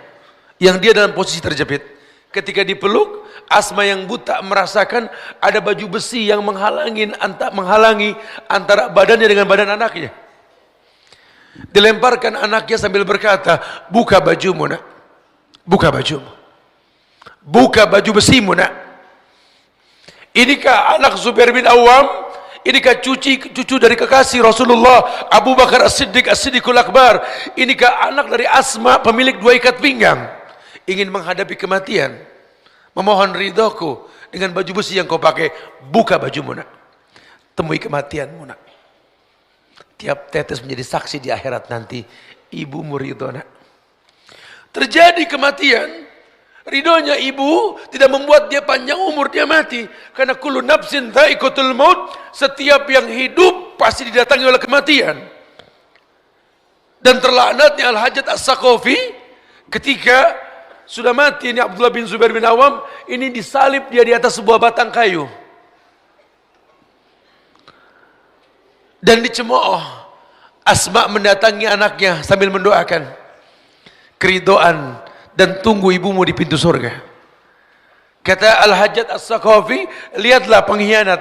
yang dia dalam posisi terjepit. Ketika dipeluk, Asma yang buta merasakan ada baju besi yang menghalangi antara badannya dengan badan anaknya. Dilemparkan anaknya sambil berkata, "Buka bajumu, nak. Buka bajumu. Buka baju besimu, nak." Inikah anak Zubair bin Awam? Inikah cucu dari kekasih Rasulullah Abu Bakar As-Siddiq, As-Siddiqul Akbar? Inikah anak dari Asma, pemilik 2 ikat pinggang, ingin menghadapi kematian, memohon ridhoku dengan baju besi yang kau pakai? Buka bajumu, nak. Temui kematianmu, nak. Tiap tetes menjadi saksi di akhirat nanti. Ibumu ridho, nak. Terjadi kematian, ridhonya ibu tidak membuat dia panjang umur, dia mati. Karena kullu nafsin dha'iqatul maut, setiap yang hidup pasti didatangi oleh kematian. Dan terlaknatnya Al-Hajjaj As-Saqafi ketika sudah mati, ini Abdullah bin Zubair bin Awam, ini disalib dia di atas sebuah batang kayu. Dan dicemooh. Asma mendatangi anaknya sambil mendoakan keridhaan, dan tunggu ibumu di pintu surga. Kata Al-Hajjaj As-Saqafi, lihatlah pengkhianat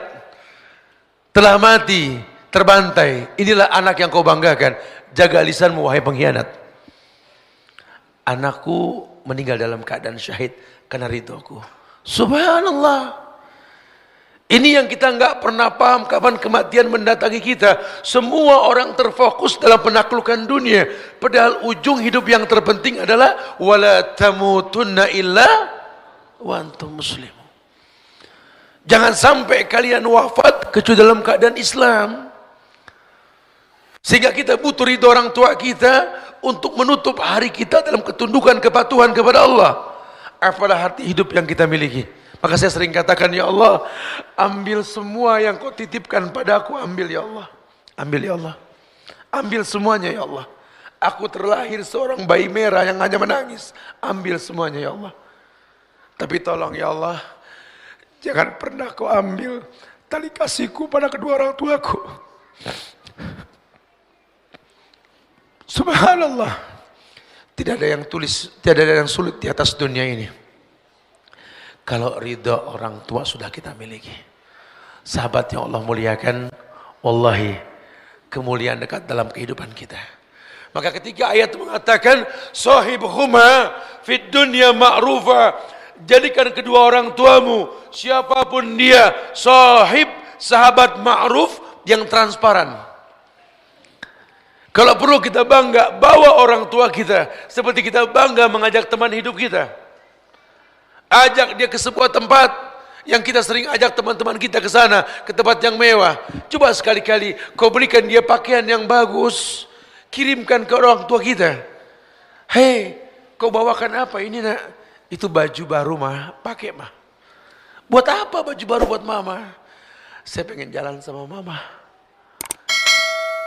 telah mati, terbantai. Inilah anak yang kau banggakan. Jaga lisanmu, wahai pengkhianat. Anakku meninggal dalam keadaan syahid karena ridhoku. Subhanallah. Ini yang kita nggak pernah paham, kapan kematian mendatangi kita. Semua orang terfokus dalam penaklukan dunia, padahal ujung hidup yang terpenting adalah wala tamutunna illa wa antum muslimun. Jangan sampai kalian wafat kecuali dalam keadaan Islam. Sehingga kita butuh ridho orang tua kita untuk menutup hari kita dalam ketundukan, kepatuhan kepada Allah. Apalah arti hidup yang kita miliki. Maka saya sering katakan, ya Allah, ambil semua yang kau titipkan padaku, ambil ya Allah. Ambil ya Allah. Ambil semuanya ya Allah. Aku terlahir seorang bayi merah yang hanya menangis. Ambil semuanya ya Allah. Tapi tolong ya Allah, jangan pernah kau ambil tali kasihku pada kedua orang tuaku. Subhanallah. Tidak ada yang tidak ada yang sulit di atas dunia ini. Kalau ridho orang tua sudah kita miliki. Sahabat yang Allah muliakan, wallahi kemuliaan dekat dalam kehidupan kita. Maka ketika ayat mengatakan sahibhuma fid dunya ma'rufa, jadikan kedua orang tuamu, siapapun dia, sahib, sahabat ma'ruf yang transparan. Kalau perlu kita bangga bawa orang tua kita, seperti kita bangga mengajak teman hidup kita. Ajak dia ke sebuah tempat yang kita sering ajak teman-teman kita ke sana, ke tempat yang mewah. Coba sekali-kali kau belikan dia pakaian yang bagus, kirimkan ke orang tua kita. Hei, kau bawakan apa ini nak? Itu baju baru mah, pakai mah. Buat apa baju baru buat mama? Saya pengen jalan sama mama.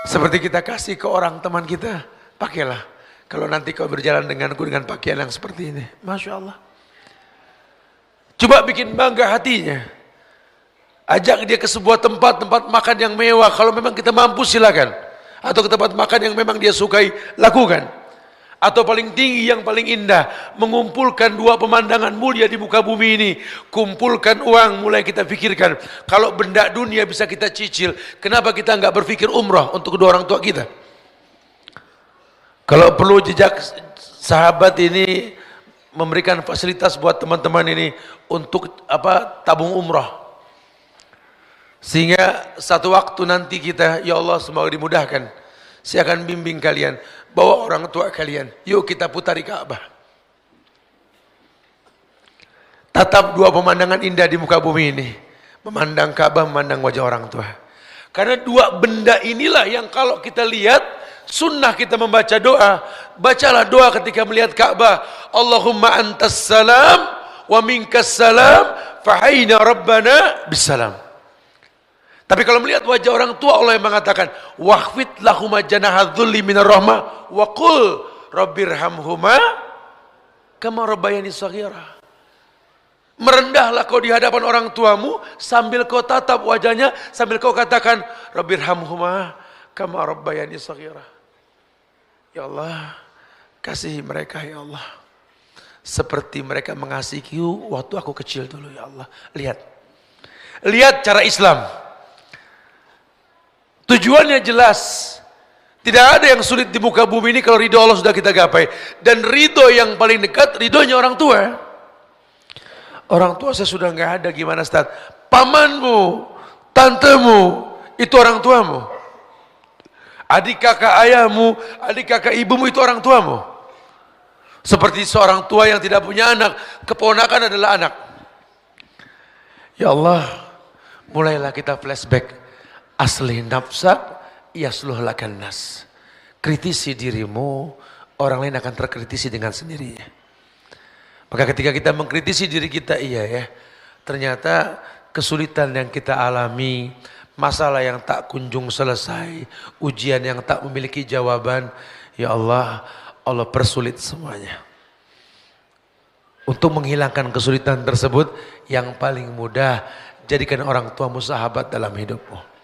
Seperti kita kasih ke orang teman kita, pakailah. Kalau nanti kau berjalan denganku dengan pakaian yang seperti ini, Masya Allah. Coba bikin bangga hatinya. Ajak dia ke sebuah tempat makan yang mewah. Kalau memang kita mampu silakan. Atau ke tempat makan yang memang dia sukai, lakukan. Atau paling tinggi yang paling indah, mengumpulkan dua pemandangan mulia di muka bumi ini. Kumpulkan uang, mulai kita pikirkan. Kalau benda dunia bisa kita cicil, kenapa kita enggak berpikir umrah untuk kedua orang tua kita? Kalau perlu jejak sahabat ini memberikan fasilitas buat teman-teman ini untuk tabung umrah, sehingga satu waktu nanti kita, ya Allah semoga dimudahkan, saya akan bimbing kalian, bawa orang tua kalian, yuk kita putari Ka'bah, tatap dua pemandangan indah di muka bumi ini, memandang Ka'bah, memandang wajah orang tua. Karena dua benda inilah yang kalau kita lihat, sunnah kita membaca doa. Bacalah doa ketika melihat Ka'bah. Allahumma antas salam wa minkas salam fahayna rabbana bisalam. Tapi kalau melihat wajah orang tua, Allah yang mengatakan wahfid lahuma janaha dhulli minar rahmah wa qul rabbirhamhuma kama rabbayani shaghira. Merendahlah kau di hadapan orang tuamu sambil kau tatap wajahnya, sambil kau katakan rabbirhamhuma kama rabbayani shaghira. Ya Allah, kasihi mereka ya Allah, seperti mereka mengasihiku waktu aku kecil dulu ya Allah. Lihat cara Islam. Tujuannya jelas. Tidak ada yang sulit di muka bumi ini kalau ridho Allah sudah kita gapai. Dan ridho yang paling dekat, ridhonya orang tua. Orang tua saya sudah nggak ada, gimana Ustaz? Pamanmu, tantemu, itu orang tuamu. Adik kakak ayahmu, adik kakak ibumu itu orang tuamu. Seperti seorang tua yang tidak punya anak, keponakan adalah anak. Ya Allah, mulailah kita flashback. Aslih nafsak, yasluh lakan nas. Kritisi dirimu, orang lain akan terkritisi dengan sendirinya. Maka ketika kita mengkritisi diri kita, iya ya, ternyata kesulitan yang kita alami, masalah yang tak kunjung selesai, ujian yang tak memiliki jawaban, ya Allah, Allah persulit semuanya. Untuk menghilangkan kesulitan tersebut, yang paling mudah, jadikan orang tuamu sahabat dalam hidupmu.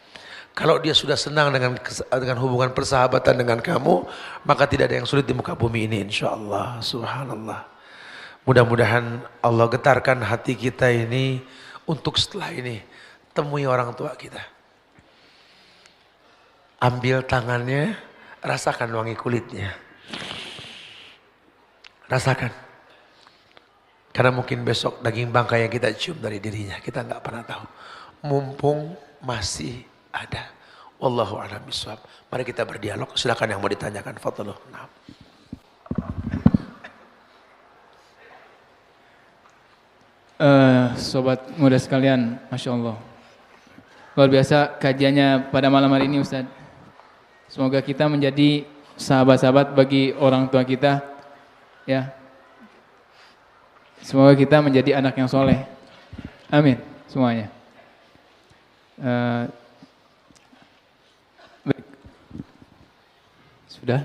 Kalau dia sudah senang dengan hubungan persahabatan dengan kamu, maka tidak ada yang sulit di muka bumi ini, insyaAllah. Subhanallah. Mudah-mudahan Allah getarkan hati kita ini untuk setelah ini temui orang tua kita. Ambil tangannya, rasakan wangi kulitnya. Rasakan. Karena mungkin besok daging bangkai yang kita cium dari dirinya, kita nggak pernah tahu. Mumpung masih ada. Wallahu a'lam bishawab. Mari kita berdialog. Silakan yang mau ditanyakan. Fadhlu. Nah. Sobat muda sekalian, Masya Allah, luar biasa kajiannya pada malam hari ini Ustaz. Semoga kita menjadi sahabat-sahabat bagi orang tua kita, ya. Semoga kita menjadi anak yang soleh. Amin semuanya. Baik. Sudah.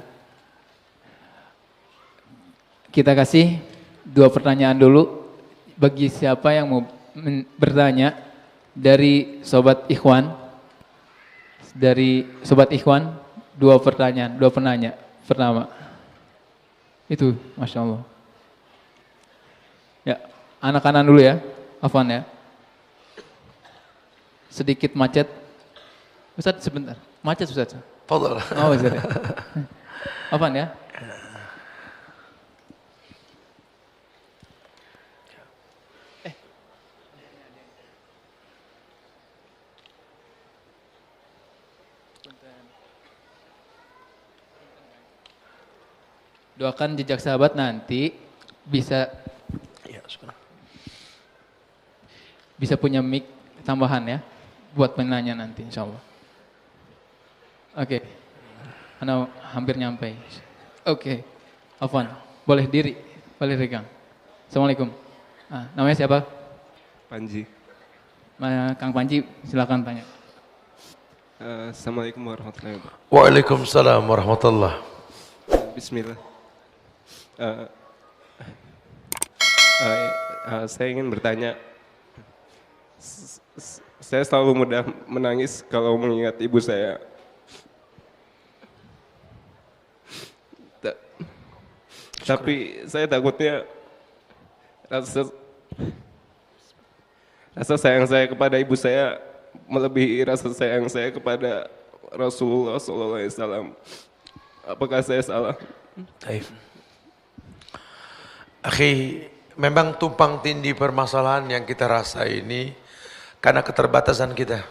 Kita kasih 2 pertanyaan dulu. Bagi siapa yang mau bertanya dari Sobat Ikhwan, dari Sobat Ikhwan, 2 pertanyaan, 2 penanya. Pertama, itu Masya Allah. Ya, anak kanan dulu ya, Afwan ya. Sedikit macet. Ustaz sebentar, macet Ustaz. Fadhal. Oh Ustaz ya. Afwan ya. Doakan jejak sahabat nanti bisa. bisa punya mic tambahan ya buat penanya nanti insyaallah. Oke. Ana hampir nyampe. Oke. Afwan, boleh diri, boleh regang. Assalamualaikum. Namanya siapa? Panji. Kang Panji, silakan tanya. Assalamualaikum warahmatullahi wabarakatuh. Waalaikumsalam warahmatullah. Bismillah. Saya ingin bertanya. Saya selalu mudah menangis kalau mengingat ibu saya. Tapi saya takutnya rasa sayang saya kepada ibu saya melebihi rasa sayang saya kepada Rasulullah SAW. Apakah saya salah? Baik. Akhi, memang tumpang tindih permasalahan yang kita rasa ini karena keterbatasan kita.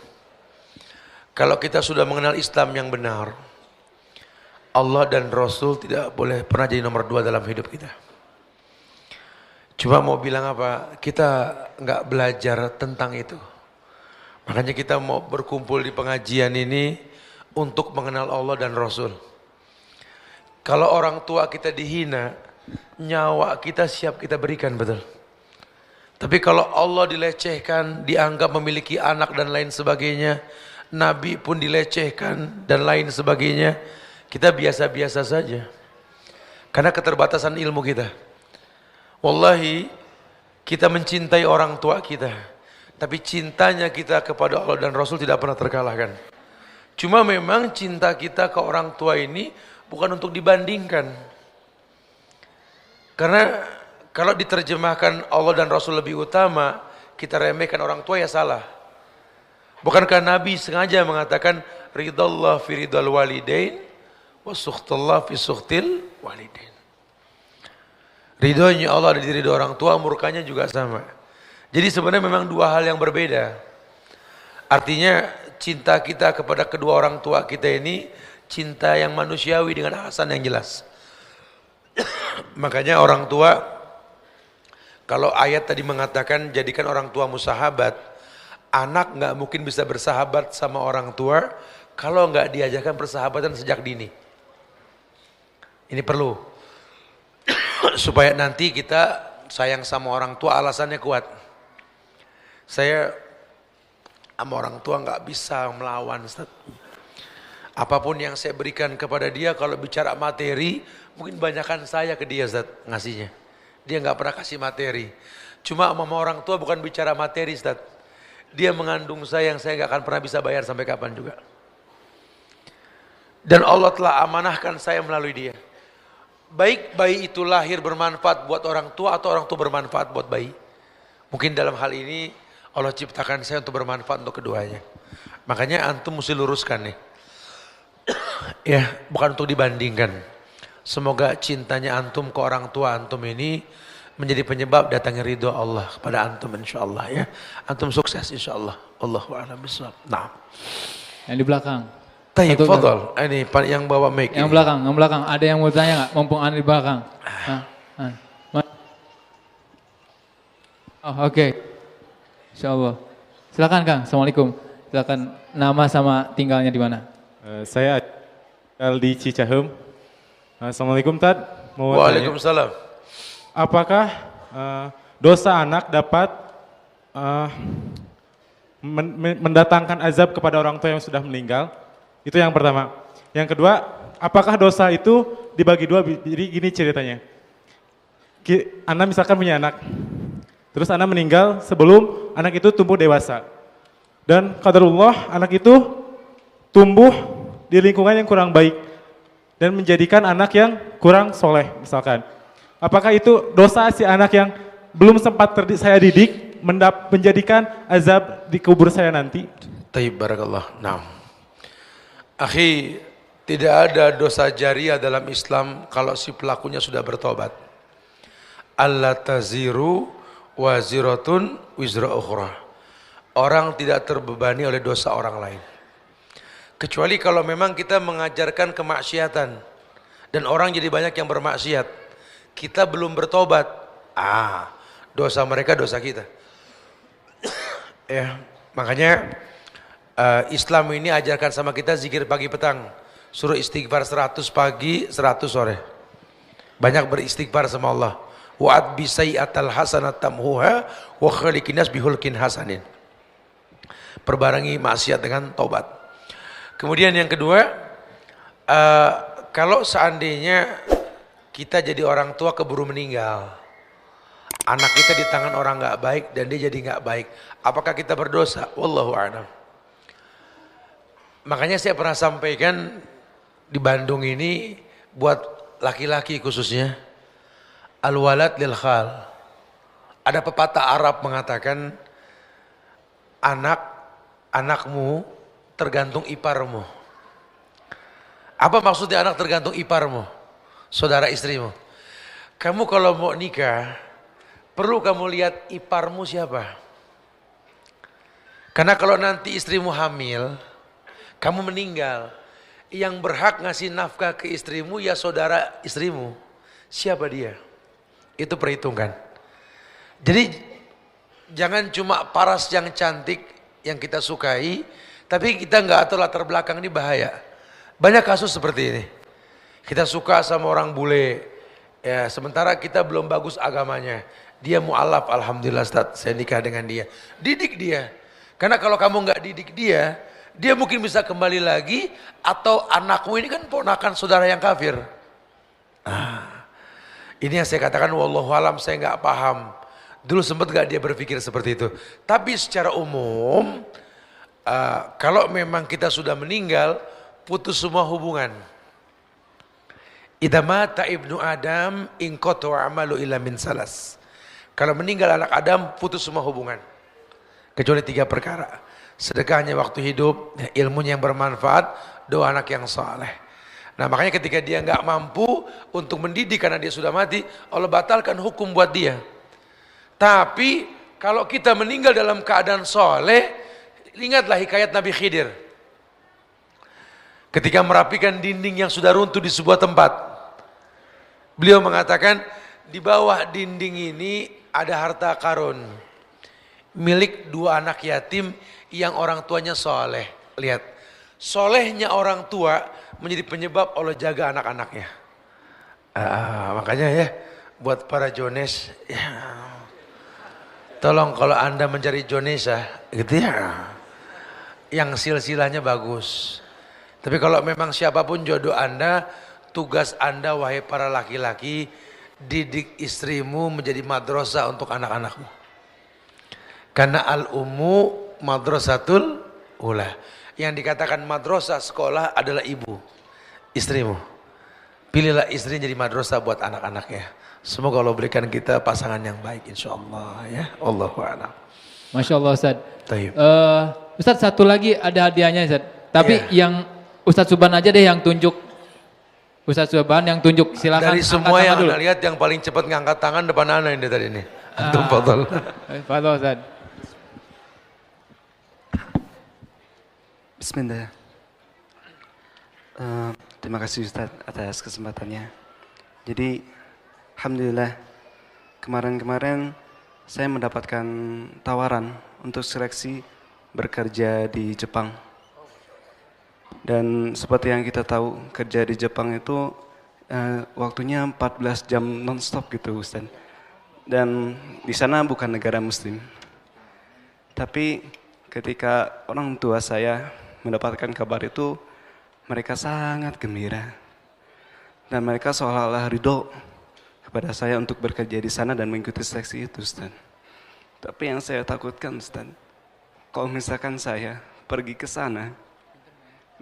Kalau kita sudah mengenal Islam yang benar, Allah dan Rasul tidak boleh pernah jadi nomor 2 dalam hidup kita. Cuma mau bilang apa, kita nggak belajar tentang itu. Makanya kita mau berkumpul di pengajian ini untuk mengenal Allah dan Rasul. Kalau orang tua kita dihina, nyawa kita siap kita berikan, betul. Tapi kalau Allah dilecehkan, dianggap memiliki anak dan lain sebagainya, Nabi pun dilecehkan dan lain sebagainya, kita biasa-biasa saja. Karena keterbatasan ilmu kita. Wallahi, kita mencintai orang tua kita. Tapi cintanya kita kepada Allah dan Rasul tidak pernah terkalahkan. Cuma memang cinta kita ke orang tua ini bukan untuk dibandingkan. Karena kalau diterjemahkan Allah dan Rasul lebih utama, kita remehkan orang tua ya salah. Bukankah Nabi sengaja mengatakan ridallah fi ridal walidain wa sukhtullah fi sukhtil walidain. Ridhonya Allah ada di ridho orang tua, murkanya juga sama. Jadi sebenarnya memang dua hal yang berbeda. Artinya cinta kita kepada kedua orang tua kita ini cinta yang manusiawi dengan alasan yang jelas. Makanya orang tua, kalau ayat tadi mengatakan jadikan orang tuamu sahabat, anak nggak mungkin bisa bersahabat sama orang tua kalau nggak diajarkan persahabatan sejak dini. Ini perlu supaya nanti kita sayang sama orang tua, alasannya kuat. Saya sama orang tua nggak bisa melawan, Ustaz. Apapun yang saya berikan kepada dia, kalau bicara materi, mungkin banyakkan saya ke dia, Ustaz, ngasihnya. Dia nggak pernah kasih materi. Cuma sama orang tua bukan bicara materi, Ustaz. Dia mengandung saya yang saya nggak akan pernah bisa bayar sampai kapan juga. Dan Allah telah amanahkan saya melalui dia. Baik bayi itu lahir bermanfaat buat orang tua atau orang tua bermanfaat buat bayi. Mungkin dalam hal ini Allah ciptakan saya untuk bermanfaat untuk keduanya. Makanya antum mesti luruskan nih. Ya, bukan untuk dibandingkan. Semoga cintanya antum ke orang tua antum ini menjadi penyebab datangnya ridho Allah kepada antum insyaallah ya. Antum sukses insyaallah. Allahu a'lam bishawab. Nah. Yang di belakang. Tayyib, fadhal. Ini yang bawa mic. Yang belakang. Ada yang mau tanya nggak? Mumpung ada di belakang. Oh, oke. Insyaallah. Silakan Kang. Assalamualaikum. Silakan nama sama tinggalnya di mana? Saya tinggal di Cicahem. Assalamualaikum Tad. Mau Waalaikumsalam. Apakah dosa anak dapat mendatangkan azab kepada orang tua yang sudah meninggal? Itu yang pertama. Yang kedua, apakah dosa itu dibagi dua? Jadi gini ceritanya. Anda misalkan punya anak, terus Anda meninggal sebelum anak itu tumbuh dewasa. Dan qadarullah anak itu tumbuh di lingkungan yang kurang baik dan menjadikan anak yang kurang soleh misalkan. Apakah itu dosa si anak yang belum sempat saya didik menjadikan azab di kubur saya nanti? Tayyib, barakallah. Nah. Akhi, tidak ada dosa jariah dalam Islam kalau si pelakunya sudah bertobat. Alla taziru waziratun wizra ukhra. Orang tidak terbebani oleh dosa orang lain. Kecuali kalau memang kita mengajarkan kemaksiatan dan orang jadi banyak yang bermaksiat, kita belum bertobat. Dosa mereka dosa kita. Ya, makanya Islam ini ajarkan sama kita zikir pagi petang. Suruh istighfar 100 pagi, 100 sore. Banyak beristighfar sama Allah. Wa'ad bisayyatal hasanat tamhuha wa khaliqin nas bihulkin hasanin. Perbarengi maksiat dengan taubat. Kemudian yang kedua, kalau seandainya kita jadi orang tua keburu meninggal, anak kita di tangan orang nggak baik dan dia jadi nggak baik, apakah kita berdosa? Wallahu a'lam. Makanya saya pernah sampaikan di Bandung ini buat laki-laki khususnya, al-walad lil khal. Ada pepatah Arab mengatakan anakmu tergantung iparmu. Apa maksudnya anak tergantung iparmu? Saudara istrimu. Kamu kalau mau nikah, perlu kamu lihat iparmu siapa. Karena kalau nanti istrimu hamil, kamu meninggal, yang berhak ngasih nafkah ke istrimu ya saudara istrimu. Siapa dia? Itu perhitungkan. Jadi jangan cuma paras yang cantik yang kita sukai, tapi kita nggak atur latar belakang, ini bahaya. Banyak kasus seperti ini. Kita suka sama orang bule, ya sementara kita belum bagus agamanya. Dia mu'alaf, alhamdulillah Ustaz, saya nikah dengan dia. Didik dia. Karena kalau kamu nggak didik dia, dia mungkin bisa kembali lagi, atau anakmu ini kan ponakan saudara yang kafir. Ini yang saya katakan wallahu alam, saya nggak paham. Dulu sempat nggak dia berpikir seperti itu. Tapi secara umum, kalau memang kita sudah meninggal, putus semua hubungan. Idza mata ibnu Adam inqata amalu illa min salas. Kalau meninggal anak Adam, putus semua hubungan. Kecuali 3 perkara. Sedekahnya waktu hidup, ilmunya yang bermanfaat, doa anak yang saleh. Nah makanya ketika dia nggak mampu untuk mendidik karena dia sudah mati, Allah batalkan hukum buat dia. Tapi kalau kita meninggal dalam keadaan soleh, ingatlah hikayat Nabi Khidir. Ketika merapikan dinding yang sudah runtuh di sebuah tempat, beliau mengatakan di bawah dinding ini ada harta karun milik 2 anak yatim yang orang tuanya soleh. Lihat, solehnya orang tua menjadi penyebab Allah jaga anak-anaknya. Makanya ya, buat para Jones, ya, tolong kalau Anda mencari Jonesa, gitu ya, yang silsilahnya bagus. Tapi kalau memang siapapun jodoh Anda, tugas Anda wahai para laki-laki, didik istrimu menjadi madrasah untuk anak-anakmu. Karena al-ummu madrasatul ula. Yang dikatakan madrasah sekolah adalah ibu, istrimu. Pilihlah istri jadi madrasah buat anak-anaknya. Semoga Allah berikan kita pasangan yang baik insyaallah ya. Allahu a'lam. Masya Allah Ustaz. Taib. Ustaz satu lagi ada hadiahnya Ustaz. Tapi Iya. yang Ustaz Subhan aja deh yang tunjuk. Ustaz Subhan yang tunjuk, silakan. Dari semua yang dulu. Anda lihat yang paling cepat ngangkat tangan depan Anda ini tadi ini. Antum fadhal. Fadhal Ustaz. Bismillah. Terima kasih Ustaz atas kesempatannya. Jadi alhamdulillah kemarin-kemarin saya mendapatkan tawaran untuk seleksi bekerja di Jepang. Dan seperti yang kita tahu, kerja di Jepang itu waktunya 14 jam non-stop gitu Ustaz. Dan di sana bukan negara muslim. Tapi ketika orang tua saya mendapatkan kabar itu, mereka sangat gembira. Dan mereka seolah-olah ridho kepada saya untuk bekerja di sana dan mengikuti seleksi itu Ustaz. Tapi yang saya takutkan Ustaz, kalau misalkan saya pergi ke sana,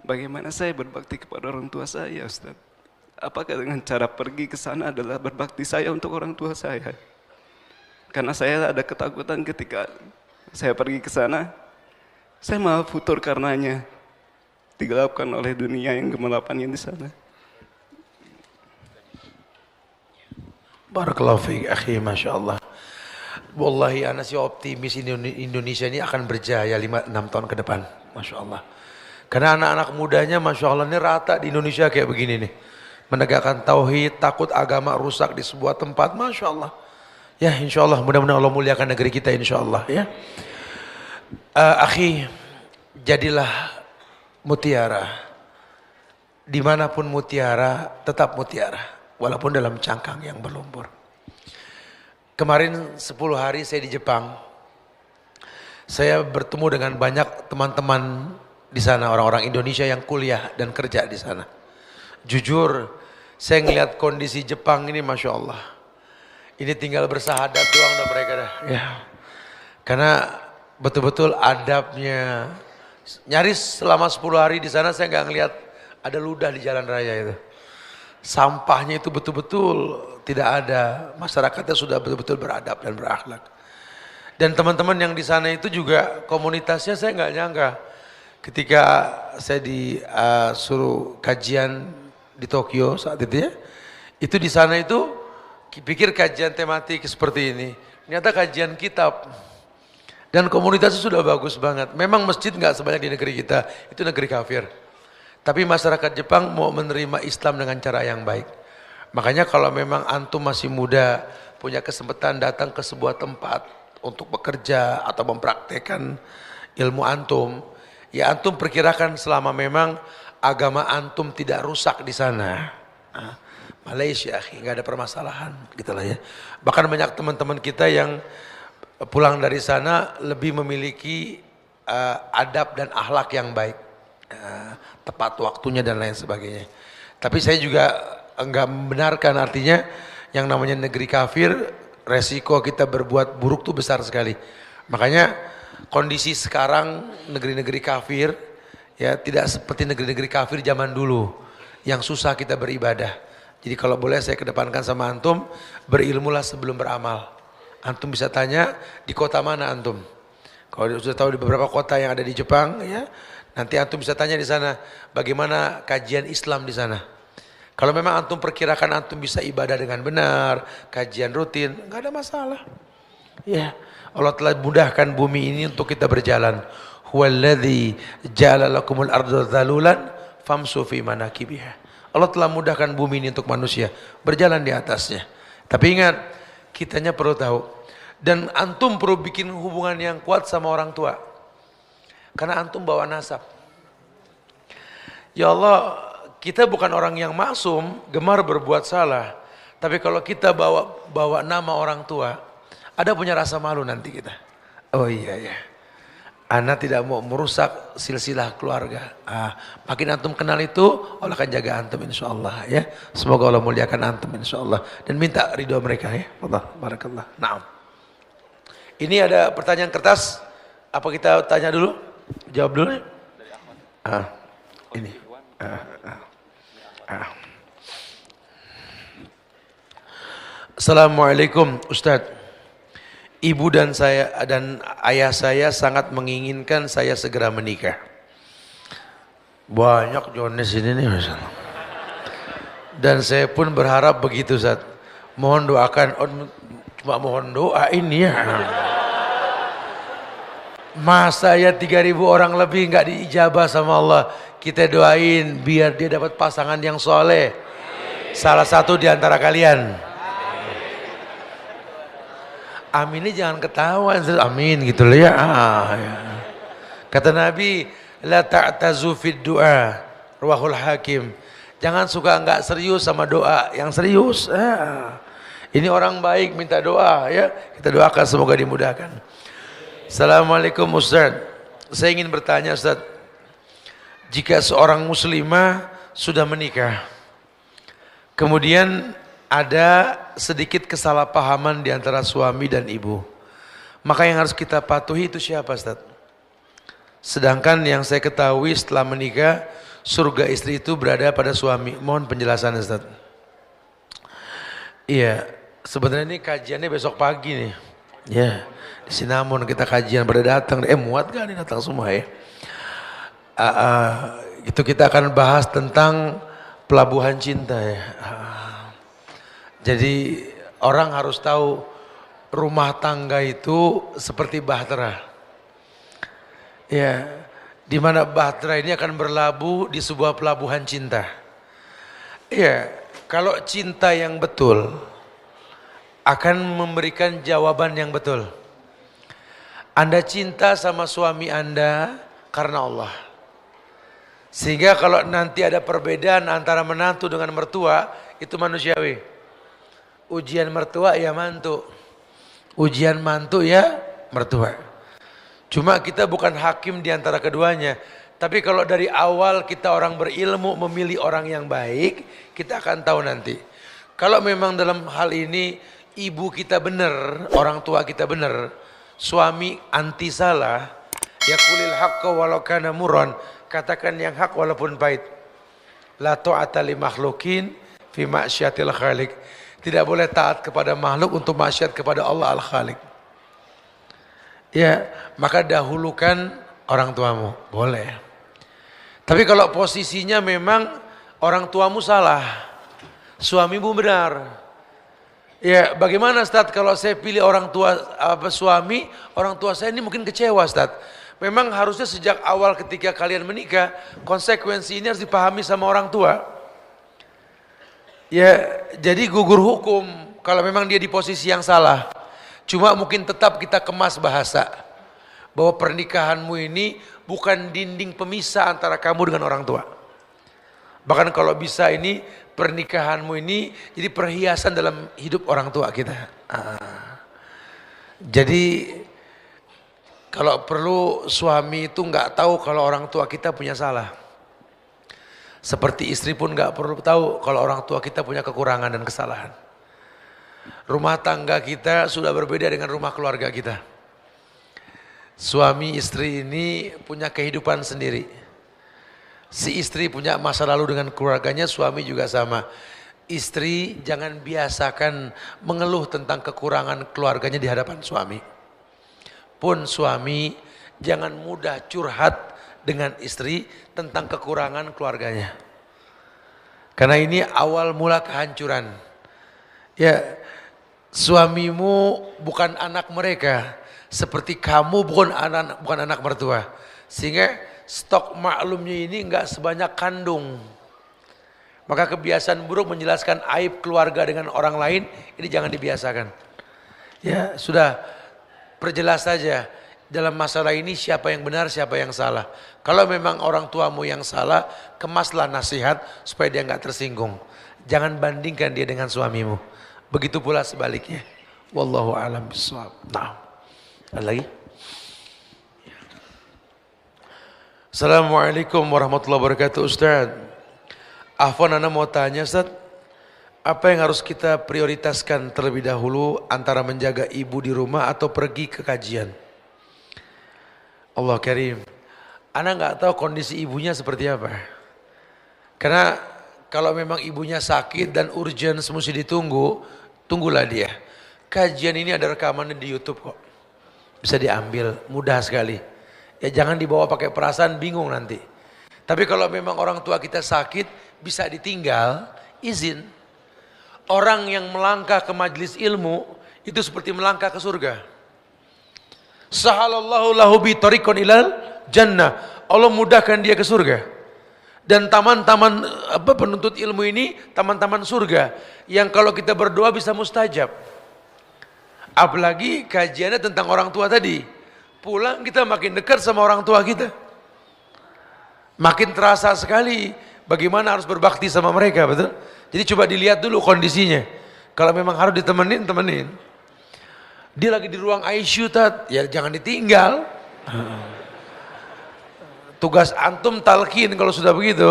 bagaimana saya berbakti kepada orang tua saya, Ustaz? Apakah dengan cara pergi ke sana adalah berbakti saya untuk orang tua saya? Karena saya ada ketakutan ketika saya pergi ke sana, saya malah futur karenanya, digelapkan oleh dunia yang gemelapannya di sana. Barakallahu fiik akhi, Masya Allah. Wallahi ana sih optimis Indonesia ini akan berjaya 5-6 tahun ke depan. Masya Allah. Karena anak-anak mudanya Masya Allah ini rata di Indonesia kayak begini nih. Menegakkan tauhid, takut agama rusak di sebuah tempat. Masya Allah. Ya insya Allah mudah-mudahan Allah muliakan negeri kita insya Allah ya. Akhi, jadilah mutiara. Dimanapun mutiara, tetap mutiara. Walaupun dalam cangkang yang berlumpur. Kemarin 10 hari saya di Jepang. Saya bertemu dengan banyak teman-teman di sana, orang-orang Indonesia yang kuliah dan kerja di sana. Jujur, saya ngelihat kondisi Jepang ini, Masya Allah. Ini tinggal bersahadat doang dah mereka dah. Ya. Karena betul-betul adabnya. Nyaris selama 10 hari di sana saya nggak ngelihat ada ludah di jalan raya itu. Sampahnya itu betul-betul tidak ada. Masyarakatnya sudah betul-betul beradab dan berakhlak. Dan teman-teman yang di sana itu juga komunitasnya saya nggak nyangka. Ketika saya disuruh kajian di Tokyo saat itu ya, itu di sana itu pikir kajian tematik seperti ini. Ternyata kajian kitab. Dan komunitasnya sudah bagus banget. Memang masjid nggak sebanyak di negeri kita, itu negeri kafir. Tapi masyarakat Jepang mau menerima Islam dengan cara yang baik. Makanya kalau memang antum masih muda, punya kesempatan datang ke sebuah tempat untuk bekerja atau mempraktekkan ilmu antum, ya antum perkirakan selama memang agama antum tidak rusak di sana. Malaysia, nggak ada permasalahan, gitulah ya. Bahkan banyak teman-teman kita yang pulang dari sana lebih memiliki adab dan akhlak yang baik, tepat waktunya dan lain sebagainya. Tapi saya juga enggak membenarkan, artinya yang namanya negeri kafir, resiko kita berbuat buruk tuh besar sekali. Makanya kondisi sekarang negeri-negeri kafir ya tidak seperti negeri-negeri kafir zaman dulu yang susah kita beribadah. Jadi kalau boleh saya kedepankan sama antum, berilmulah sebelum beramal. Antum bisa tanya di kota mana antum. Kalau sudah tahu di beberapa kota yang ada di Jepang ya, nanti antum bisa tanya di sana bagaimana kajian Islam di sana. Kalau memang antum perkirakan antum bisa ibadah dengan benar, kajian rutin, enggak ada masalah. Ya, Allah telah mudahkan bumi ini untuk kita berjalan. Huwallazi ja'ala lakumul arda dzalulan famsu fi manakibiha. Allah telah mudahkan bumi ini untuk manusia berjalan di atasnya. Tapi ingat, kitanya perlu tahu, dan antum perlu bikin hubungan yang kuat sama orang tua. Karena antum bawa nasab. Ya Allah, kita bukan orang yang maksum, gemar berbuat salah. Tapi kalau kita bawa nama orang tua, ada punya rasa malu nanti kita. Oh iya ya, ana tidak mau merusak silsilah keluarga. Makin antum kenal itu, Allah akan jaga antum insyaallah ya. Semoga Allah muliakan antum insyaallah dan minta ridho mereka ya. Allah barakallah. Naam. Ini ada pertanyaan kertas. Apa kita tanya dulu? Jawab dulu. Ini. Assalamualaikum Ustadz. Ibu dan saya dan ayah saya sangat menginginkan saya segera menikah. Banyak Jones ini nih Ustaz. Dan saya pun berharap begitu Ustaz. Mohon doakan, cuma mohon doa ini ya. Masa ya 3.000 orang lebih nggak diijabah sama Allah. Kita doain biar dia dapat pasangan yang soleh. Salah satu di antara kalian. Aminnya jangan ketahuan. Amin gitu loh ya. Ya. Kata Nabi, la ta'tazu fid du'a. Ruahul Hakim. Jangan suka nggak serius sama doa. Yang serius. Ini orang baik minta doa ya. Kita doakan semoga dimudahkan. Assalamualaikum Ustaz. Saya ingin bertanya Ustaz. Jika seorang muslimah sudah menikah, kemudian ada sedikit kesalahpahaman di antara suami dan ibu, maka yang harus kita patuhi itu siapa Ustaz? Sedangkan yang saya ketahui setelah menikah, surga istri itu berada pada suami. Mohon penjelasan Ustaz. Iya, sebenarnya ini kajiannya besok pagi nih. Ya, di Sinamon kita kajian pada datang. Muat gak nih datang semua ya? Itu kita akan bahas tentang pelabuhan cinta ya. Jadi orang harus tahu rumah tangga itu seperti bahtera. Ya, di mana bahtera ini akan berlabuh di sebuah pelabuhan cinta. Ya, kalau cinta yang betul akan memberikan jawaban yang betul. Anda cinta sama suami Anda karena Allah. Sehingga kalau nanti ada perbedaan antara menantu dengan mertua, itu manusiawi. Ujian mertua ya mantu. Ujian mantu ya mertua. Cuma kita bukan hakim di antara keduanya. Tapi kalau dari awal kita orang berilmu memilih orang yang baik, kita akan tahu nanti. Kalau memang dalam hal ini ibu kita benar, orang tua kita benar, suami anti salah, ya kulil haqqa walau kana murran, katakan yang hak walaupun pahit. La ta'ata li makhlukin fi ma'syatil khaliq. Tidak boleh taat kepada makhluk untuk maksiat kepada Allah Al-Khaliq. Ya, maka dahulukan orang tuamu, boleh. Tapi kalau posisinya memang orang tuamu salah, suamimu benar. Ya, bagaimana Ustaz kalau saya pilih orang tua suami, orang tua saya ini mungkin kecewa Ustaz. Memang harusnya sejak awal ketika kalian menikah, konsekuensi ini harus dipahami sama orang tua. Ya, jadi gugur hukum kalau memang dia di posisi yang salah. Cuma mungkin tetap kita kemas bahasa bahwa pernikahanmu ini bukan dinding pemisah antara kamu dengan orang tua. Bahkan kalau bisa ini pernikahanmu ini jadi perhiasan dalam hidup orang tua kita. Jadi kalau perlu suami itu nggak tahu kalau orang tua kita punya salah. Seperti istri pun nggak perlu tahu kalau orang tua kita punya kekurangan dan kesalahan. Rumah tangga kita sudah berbeda dengan rumah keluarga kita. Suami istri ini punya kehidupan sendiri. Si istri punya masa lalu dengan keluarganya, suami juga sama. Istri jangan biasakan mengeluh tentang kekurangan keluarganya di hadapan suami. Pun suami jangan mudah curhat dengan istri tentang kekurangan keluarganya. Karena ini awal mula kehancuran. Ya, suamimu bukan anak mereka, seperti kamu bukan anak mertua. Sehingga stok maklumnya ini enggak sebanyak kandung. Maka kebiasaan buruk menjelaskan aib keluarga dengan orang lain, ini jangan dibiasakan. Ya, sudah perjelas saja. Dalam masalah ini siapa yang benar, siapa yang salah. Kalau memang orang tuamu yang salah, kemaslah nasihat supaya dia enggak tersinggung. Jangan bandingkan dia dengan suamimu. Begitu pula sebaliknya. Wallahu a'lam bishawab. Nah, ada lagi? Assalamualaikum warahmatullahi wabarakatuh Ustaz. Afwan, ana mau tanya Ustaz, apa yang harus kita prioritaskan terlebih dahulu antara menjaga ibu di rumah atau pergi ke kajian? Allah Karim. Ana nggak tahu kondisi ibunya seperti apa. Karena kalau memang ibunya sakit dan urgent mesti ditunggu, tunggulah dia. Kajian ini ada rekamannya di YouTube kok. Bisa diambil, mudah sekali. Ya jangan dibawa pakai perasaan, bingung nanti. Tapi kalau memang orang tua kita sakit, bisa ditinggal, izin. Orang yang melangkah ke majelis ilmu, itu seperti melangkah ke surga. Sahalallahu lahu bi tariqan ilal jannah. Allah mudahkan dia ke surga. Dan taman-taman penuntut ilmu ini taman-taman surga yang kalau kita berdoa bisa mustajab. Apalagi kajiannya tentang orang tua tadi. Pulang kita makin dekat sama orang tua kita. Makin terasa sekali bagaimana harus berbakti sama mereka, betul? Jadi coba dilihat dulu kondisinya. Kalau memang harus ditemenin, temenin. Dia lagi di ruang ICU, ya jangan ditinggal. Tugas antum talqin kalau sudah begitu.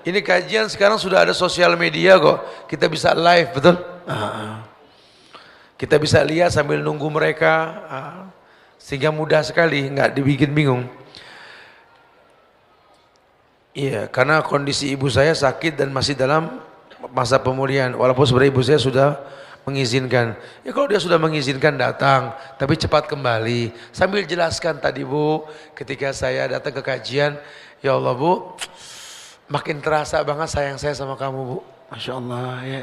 Ini kajian sekarang sudah ada sosial media kok. Kita bisa live, betul? Kita bisa lihat sambil nunggu mereka. Sehingga mudah sekali, nggak dibikin bingung. Iya, karena kondisi ibu saya sakit dan masih dalam masa pemulihan. Walaupun sebenarnya ibu saya sudah mengizinkan. Ya kalau dia sudah mengizinkan datang, tapi cepat kembali. Sambil jelaskan tadi Bu, ketika saya datang ke kajian, ya Allah Bu, makin terasa banget sayang saya sama kamu Bu. Masya Allah ya.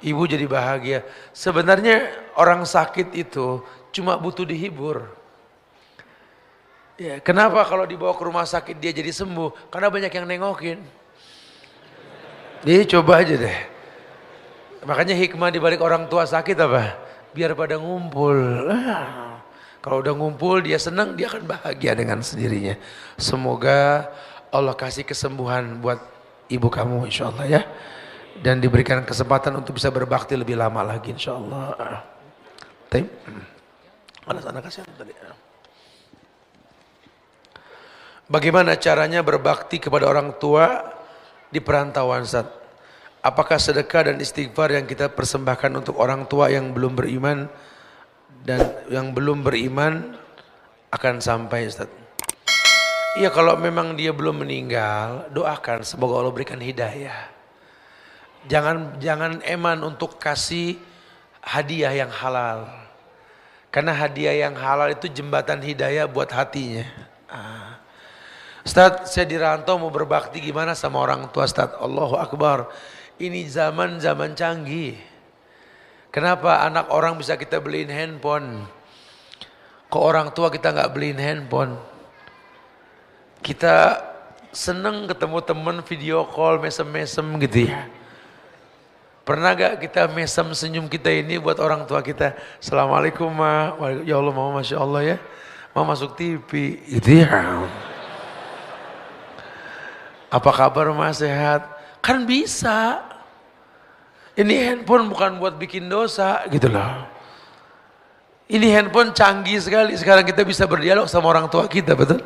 Ibu jadi bahagia. Sebenarnya orang sakit itu cuma butuh dihibur. Ya, kenapa kalau dibawa ke rumah sakit dia jadi sembuh? Karena banyak yang nengokin. Jadi coba aja deh. Makanya hikmah dibalik orang tua sakit apa? Biar pada ngumpul. Kalau udah ngumpul dia senang, dia akan bahagia dengan sendirinya. Semoga Allah kasih kesembuhan buat ibu kamu insyaallah ya. Dan diberikan kesempatan untuk bisa berbakti lebih lama lagi insyaallah. Taib. Mana sana kasih tadi. Bagaimana caranya berbakti kepada orang tua di perantauan Ustaz? Apakah sedekah dan istighfar yang kita persembahkan untuk orang tua yang belum beriman dan yang belum beriman akan sampai Ustaz? Iya, kalau memang dia belum meninggal, doakan semoga Allah berikan hidayah. Jangan eman untuk kasih hadiah yang halal. Karena hadiah yang halal itu jembatan hidayah buat hatinya. Ustaz, saya dirantau mau berbakti gimana sama orang tua Ustaz? Allahu Akbar. Ini zaman canggih. Kenapa anak orang bisa kita beliin handphone? Kok orang tua kita nggak beliin handphone? Kita seneng ketemu temen video call, mesem-mesem gitu ya. Pernah gak kita mesem senyum kita ini buat orang tua kita? Assalamualaikum ma, ya Allah mama masya Allah ya, mama masuk TV gitu ya. Apa kabar ma, sehat? Kan bisa. Ini handphone bukan buat bikin dosa gitu loh. Ini handphone canggih sekali. Sekarang kita bisa berdialog sama orang tua kita, betul?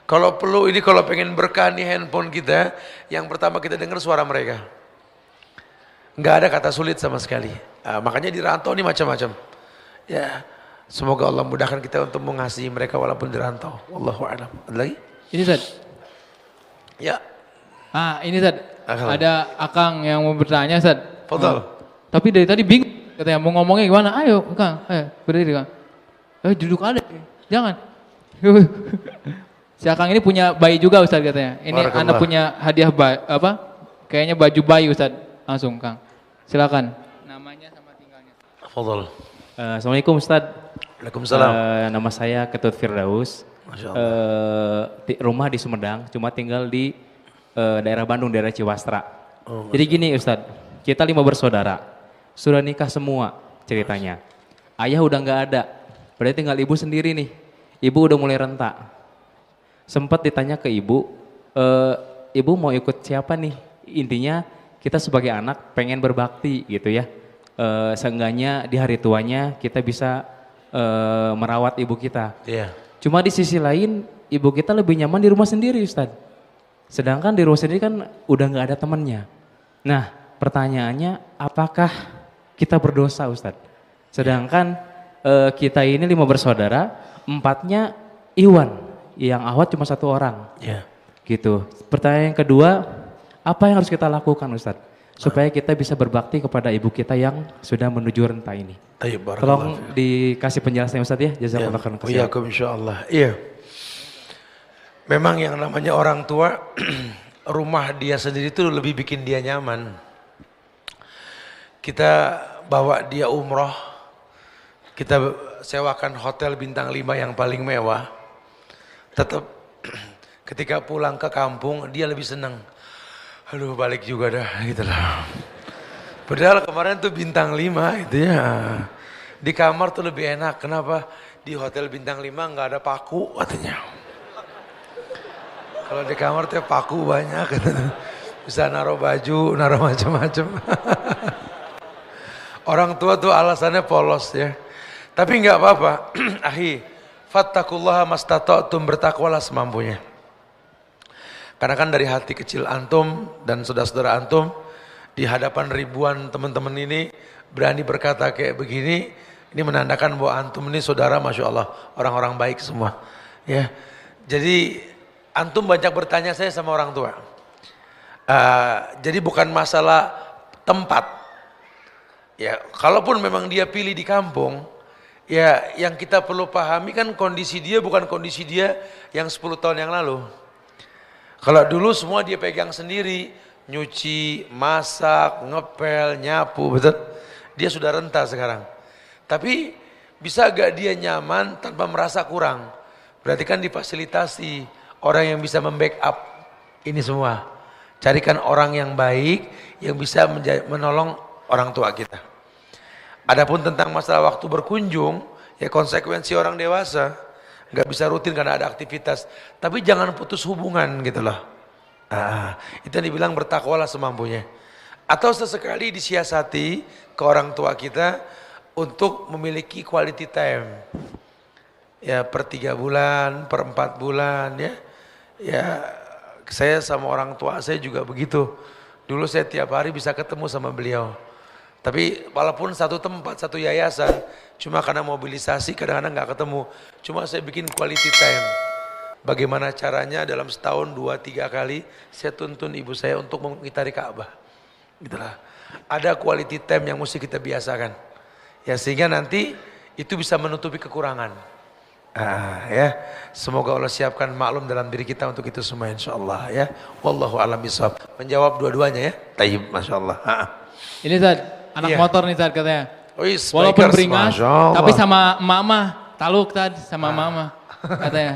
Kalau perlu ini, kalau pengen berkah nih handphone kita, yang pertama kita dengar suara mereka. Nggak ada kata sulit sama sekali. Makanya di rantau ini macam-macam. Ya, semoga Allah mudahkan kita untuk mengasihi mereka walaupun di rantau. Wallahu a'lam. Ada lagi? Ini Ustaz. Ya. Ini Ustaz. Ada Akang yang mau bertanya Ustaz. Fadhal. Tapi dari tadi bingung katanya mau ngomongnya gimana? Ayo Kang, berdiri Kang. Duduk ada. Jangan. Si Akang ini punya bayi juga Ustaz katanya. Ini Anda punya hadiah kayaknya baju bayi Ustaz. Langsung Kang. Silakan. Namanya sama tinggalnya. Fadhal. Assalamualaikum Ustaz. Waalaikumsalam. Nama saya Ketut Firdaus. Rumah di Sumedang, cuma tinggal di daerah Bandung, daerah Ciwastra. Jadi gini Ustaz, kita 5 bersaudara, sudah nikah semua ceritanya. Ayah udah nggak ada, berarti tinggal ibu sendiri nih. Ibu udah mulai renta. Sempat ditanya ke ibu, ibu mau ikut siapa nih? Intinya kita sebagai anak pengen berbakti gitu ya. Seenggaknya di hari tuanya kita bisa merawat ibu kita. Iya. Cuma di sisi lain ibu kita lebih nyaman di rumah sendiri Ustaz. Sedangkan di rumah sendiri kan udah nggak ada temannya. Nah pertanyaannya apakah kita berdosa Ustaz? Sedangkan kita ini 5 bersaudara, 4-nya Iwan, yang Ahwat cuma 1 orang. Ya. Gitu. Pertanyaan yang kedua, apa yang harus kita lakukan Ustaz? Supaya kita bisa berbakti kepada ibu kita yang sudah menuju renta ini. Tolong dikasih penjelasan Ustaz ya. Jazakallah khairan. Iya, insyaallah. Iya. Memang yang namanya orang tua, rumah dia sendiri itu lebih bikin dia nyaman. Kita bawa dia umroh, kita sewakan hotel bintang 5 yang paling mewah. Tetap ketika pulang ke kampung dia lebih senang. Aduh balik juga dah gitu lah. Padahal kemarin tuh bintang 5 itu ya. Di kamar tuh lebih enak. Kenapa? Di hotel bintang 5 nggak ada paku katanya. Kalau di kamar tuh paku banyak, bisa naruh baju, naruh macam-macam. Orang tua tuh alasannya polos ya. Tapi nggak apa-apa, ahi, fattakullaha mastata'tum, bertakwalah semampunya. Karena kan dari hati kecil antum dan saudara-saudara antum di hadapan ribuan teman-teman ini berani berkata kayak begini, ini menandakan bahwa antum ini saudara, masya Allah, orang-orang baik semua. Ya, jadi antum banyak bertanya saya sama orang tua. Jadi bukan masalah tempat. Ya, kalaupun memang dia pilih di kampung, ya yang kita perlu pahami kan kondisi dia bukan kondisi dia yang 10 tahun yang lalu. Kalau dulu semua dia pegang sendiri, nyuci, masak, ngepel, nyapu, betul? Dia sudah renta sekarang. Tapi bisa gak dia nyaman tanpa merasa kurang? Berarti kan difasilitasi orang yang bisa membackup ini semua. Carikan orang yang baik yang bisa menolong orang tua kita. Adapun tentang masalah waktu berkunjung, Ya konsekuensi orang dewasa. Nggak bisa rutin karena ada aktivitas. Tapi jangan putus hubungan gitu loh. Itu yang dibilang bertakwalah semampunya. Atau sesekali disiasati ke orang tua kita untuk memiliki quality time. Ya per 3 bulan, per 4 bulan ya. Ya saya sama orang tua saya juga begitu. Dulu saya tiap hari bisa ketemu sama beliau. Tapi walaupun satu tempat, satu yayasan, cuma karena mobilisasi kadang-kadang nggak ketemu. Cuma saya bikin quality time. Bagaimana caranya dalam setahun 2-3 kali saya tuntun ibu saya untuk mengitari Ka'bah. Gitulah. Ada quality time yang mesti kita biasakan. Ya sehingga nanti itu bisa menutupi kekurangan. Ya, semoga Allah siapkan maklum dalam diri kita untuk itu semua insyaallah ya. Wallahu a'lam bishawab. Menjawab dua-duanya ya. Tayyib masyaallah. Ini Ustaz, anak motor nih Ustaz katanya. Walaupun beringas, tapi sama emak-emak, taluk Ustaz sama emak-emak katanya.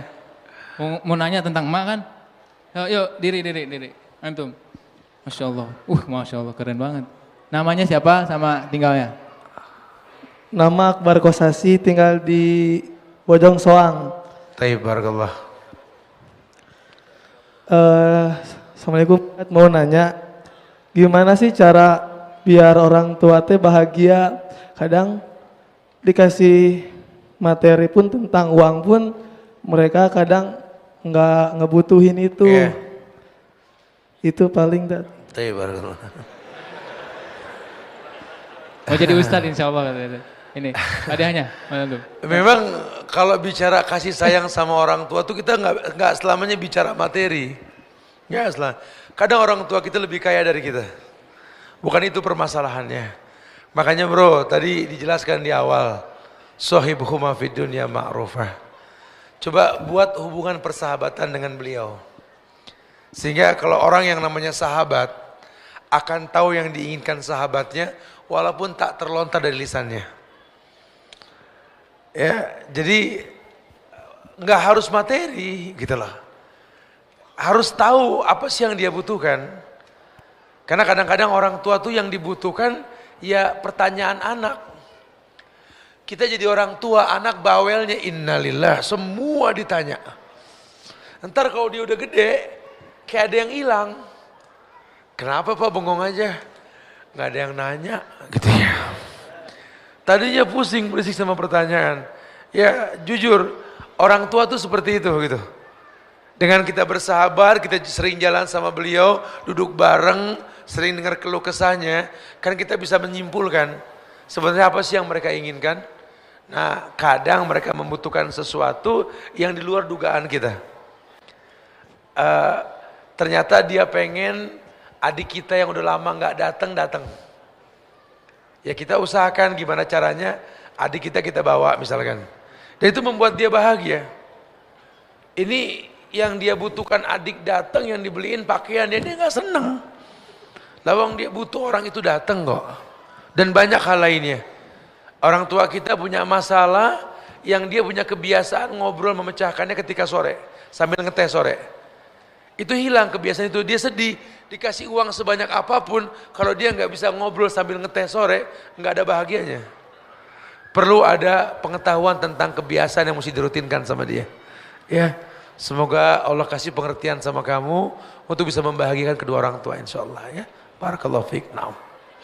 Mau nanya tentang emak kan? Yuk, diri. Antum. Masya Allah. Masya Allah, keren banget. Namanya siapa sama tinggalnya? Nama Akbar Kosasi, tinggal di Bojong Soang. Tayyib barakallah. Assalamualaikum, mau nanya, gimana sih cara biar orang tua teh bahagia? Kadang dikasih materi pun tentang uang pun mereka kadang nggak ngebutuhin itu. Yeah. Itu paling Tayyib barakallah. Mau jadi ustadz insya Allah katanya. Ini hadiahnya mana tuh? Memang kalau bicara kasih sayang sama orang tua tuh kita nggak selamanya bicara materi. Ya kadang orang tua kita lebih kaya dari kita. Bukan itu permasalahannya. Makanya bro tadi dijelaskan di awal. Sohibuhuma fid dunya ma'rufah. Coba buat hubungan persahabatan dengan beliau. Sehingga kalau orang yang namanya sahabat akan tahu yang diinginkan sahabatnya walaupun tak terlontar dari lisannya. Ya, jadi nggak harus materi gitu loh. Harus tahu apa sih yang dia butuhkan. Karena kadang-kadang orang tua tuh yang dibutuhkan ya pertanyaan anak. Kita jadi orang tua, anak bawelnya innalillah, semua ditanya. Ntar kalau dia udah gede, kayak ada yang hilang. Kenapa Pak bengong aja? Nggak ada yang nanya gitu ya. Tadinya pusing berisik sama pertanyaan. Ya jujur, orang tua tuh seperti itu gitu. Dengan kita bersahabat, kita sering jalan sama beliau, duduk bareng, sering dengar keluh kesahnya, kan kita bisa menyimpulkan sebenarnya apa sih yang mereka inginkan. Nah kadang mereka membutuhkan sesuatu yang di luar dugaan kita. Ternyata dia pengen adik kita yang udah lama nggak datang. Ya kita usahakan gimana caranya adik kita bawa misalkan. Dan itu membuat dia bahagia. Ini yang dia butuhkan adik datang yang dibeliin pakaian dia nggak seneng. Lawang dia butuh orang itu datang kok. Dan banyak hal lainnya. Orang tua kita punya masalah yang dia punya kebiasaan ngobrol memecahkannya ketika sore. Sambil ngeteh sore. Itu hilang kebiasaan itu, dia sedih, dikasih uang sebanyak apapun, kalau dia nggak bisa ngobrol sambil ngeteh sore, nggak ada bahagianya. Perlu ada pengetahuan tentang kebiasaan yang mesti dirutinkan sama dia. Ya, semoga Allah kasih pengertian sama kamu untuk bisa membahagiakan kedua orang tua insyaallah ya. Barakallahu fiik. Naam.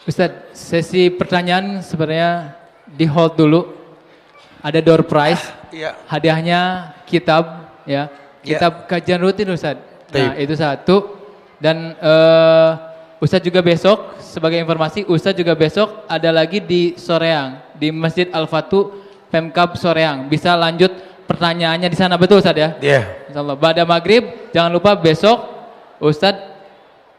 Ustadz, sesi pertanyaan sebenarnya di hold dulu. Ada door prize, hadiahnya kitab ya, kitab kajian rutin Ustadz. Nah itu satu. Dan Ustadz juga besok sebagai informasi, Ustadz juga besok ada lagi di Soreang, di Masjid Al-Fatu Pemkab Soreang. Bisa lanjut pertanyaannya di sana, betul Ustadz ya? Iya. Insyaallah. Pada maghrib jangan lupa besok Ustadz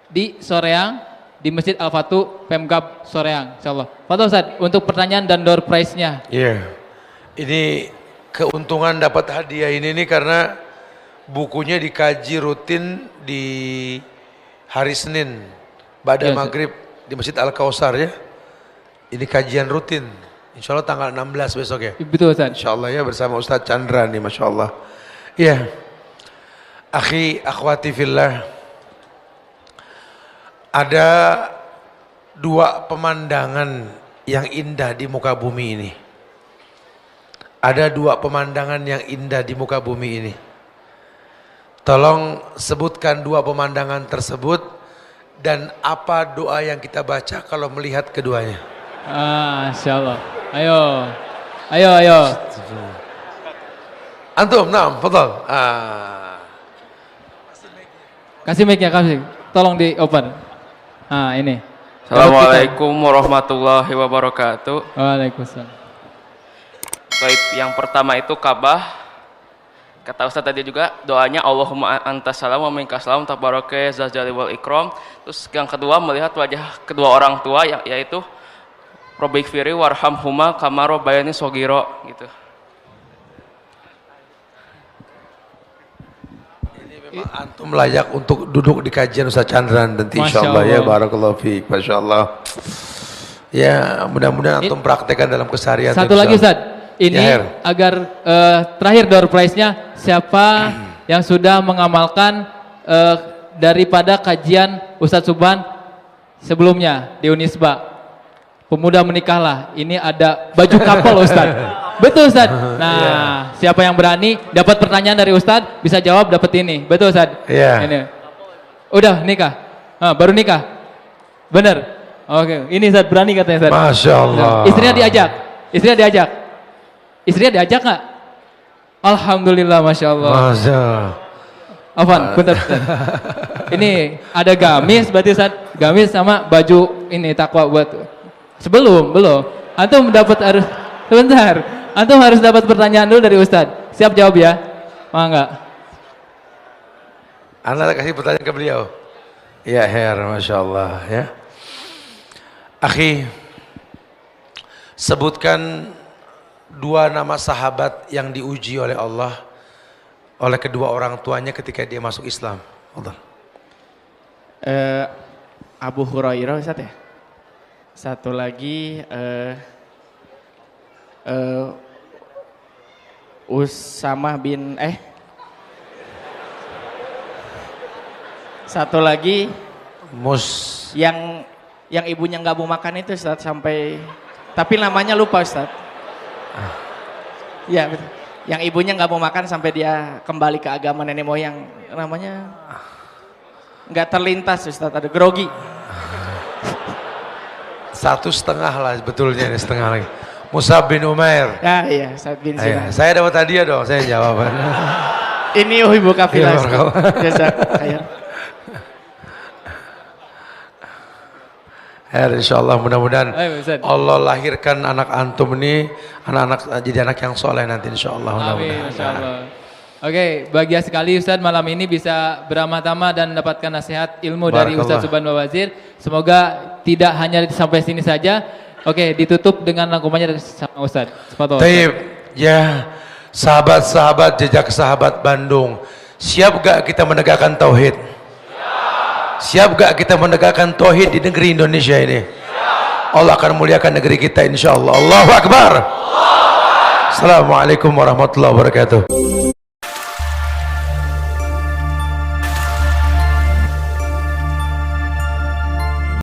di Soreang di Masjid Al-Fatu Pemkab Soreang. Insyaallah. Fadhol Ustadz untuk pertanyaan dan door prize-nya. Iya. Ini keuntungan dapat hadiah ini nih karena bukunya dikaji rutin di hari Senin pada maghrib di Masjid Al-Kausar ya. Ini kajian rutin. Insya Allah tanggal 16 besok ya. Betul Ustaz. Insya Allah ya bersama Ustadz Chandra nih Masya Allah. Iya. Akhi, akhwati fillah. Ada dua pemandangan yang indah di muka bumi ini. Ada dua pemandangan yang indah di muka bumi ini. Tolong sebutkan dua pemandangan tersebut dan apa doa yang kita baca kalau melihat keduanya. Insyaallah. Ayo. Antum, naam, fadhal. Kasih mic-nya, kasih. Tolong di open. Ini. Assalamualaikum warahmatullahi wabarakatuh. Waalaikumsalam. Baik, yang pertama itu Ka'bah. Kata Ustaz tadi juga doanya Allahumma antas salam wa minkas salam tabaraka zal jalali wal ikram. Terus yang kedua melihat wajah kedua orang tua yaitu Rabbik firi warhamhuma kama rabbayani shogiro gitu. Ini memang antum layak untuk duduk di kajian Ustaz Chandra nanti insyaallah ya, barakallahu fiik, masyaallah. Ya, mudah-mudahan antum praktekkan dalam keseharian. Satu lagi Ustaz. Ini ya, agar terakhir door prize-nya siapa yang sudah mengamalkan daripada kajian Ustadz Subhan sebelumnya di Unisba. Pemuda menikahlah. Ini ada baju couple Ustadz. Betul Ustadz. Nah, siapa yang berani dapat pertanyaan dari Ustadz bisa jawab dapat ini. Betul Ustadz. Iya. Ini. Udah nikah. Baru nikah. Bener. Oke. Ini Ustadz berani katanya Ustadz. Masya Allah. Istrinya diajak. Istrinya diajak nggak? Alhamdulillah, masya Allah. Afwan, bentar. Ini ada gamis, berarti Ustaz, gamis sama baju ini takwa buat. Belum. Antum dapat harus sebentar. Antum harus dapat pertanyaan dulu dari Ustaz. Siap jawab ya? Enggak. Anda kasih pertanyaan ke beliau. Ya, Her, masya Allah ya. Akhi, sebutkan dua nama sahabat yang diuji oleh Allah oleh kedua orang tuanya ketika dia masuk Islam. Abu Hurairah Ustaz ya. Satu lagi Usamah bin satu lagi yang ibunya nggak mau makan itu Ustaz sampai tapi namanya lupa Ustaz. Ya betul. Yang ibunya nggak mau makan sampai dia kembali ke agama nenek moyang, namanya nggak terlintas Ustaz, ada grogi. 1,5 lah sebetulnya, ini setengah lagi. Mus'ab bin Umair. Ya iya, Sa'ad bin Sinan. Saya dapat hadiah dong, saya jawab. Ini ibu kafilah. Jasa khair. Insyaallah mudah-mudahan Allah lahirkan anak antum ini anak-anak jadi anak yang soleh nanti insyaallah. Amin insyaallah. Oke, bahagia sekali Ustaz malam ini bisa beramal-amal dan mendapatkan nasihat ilmu dari Ustaz Subhan Bawazir. Semoga tidak hanya sampai sini saja. Oke, ditutup dengan rangkumannya dari sama Ustaz. Taib, ya sahabat-sahabat jejak sahabat Bandung, siap gak kita menegakkan tauhid? Siap gak kita menegakkan tauhid di negeri Indonesia ini? Allah akan muliakan negeri kita insyaallah. Allahu Akbar. Assalamualaikum warahmatullahi wabarakatuh.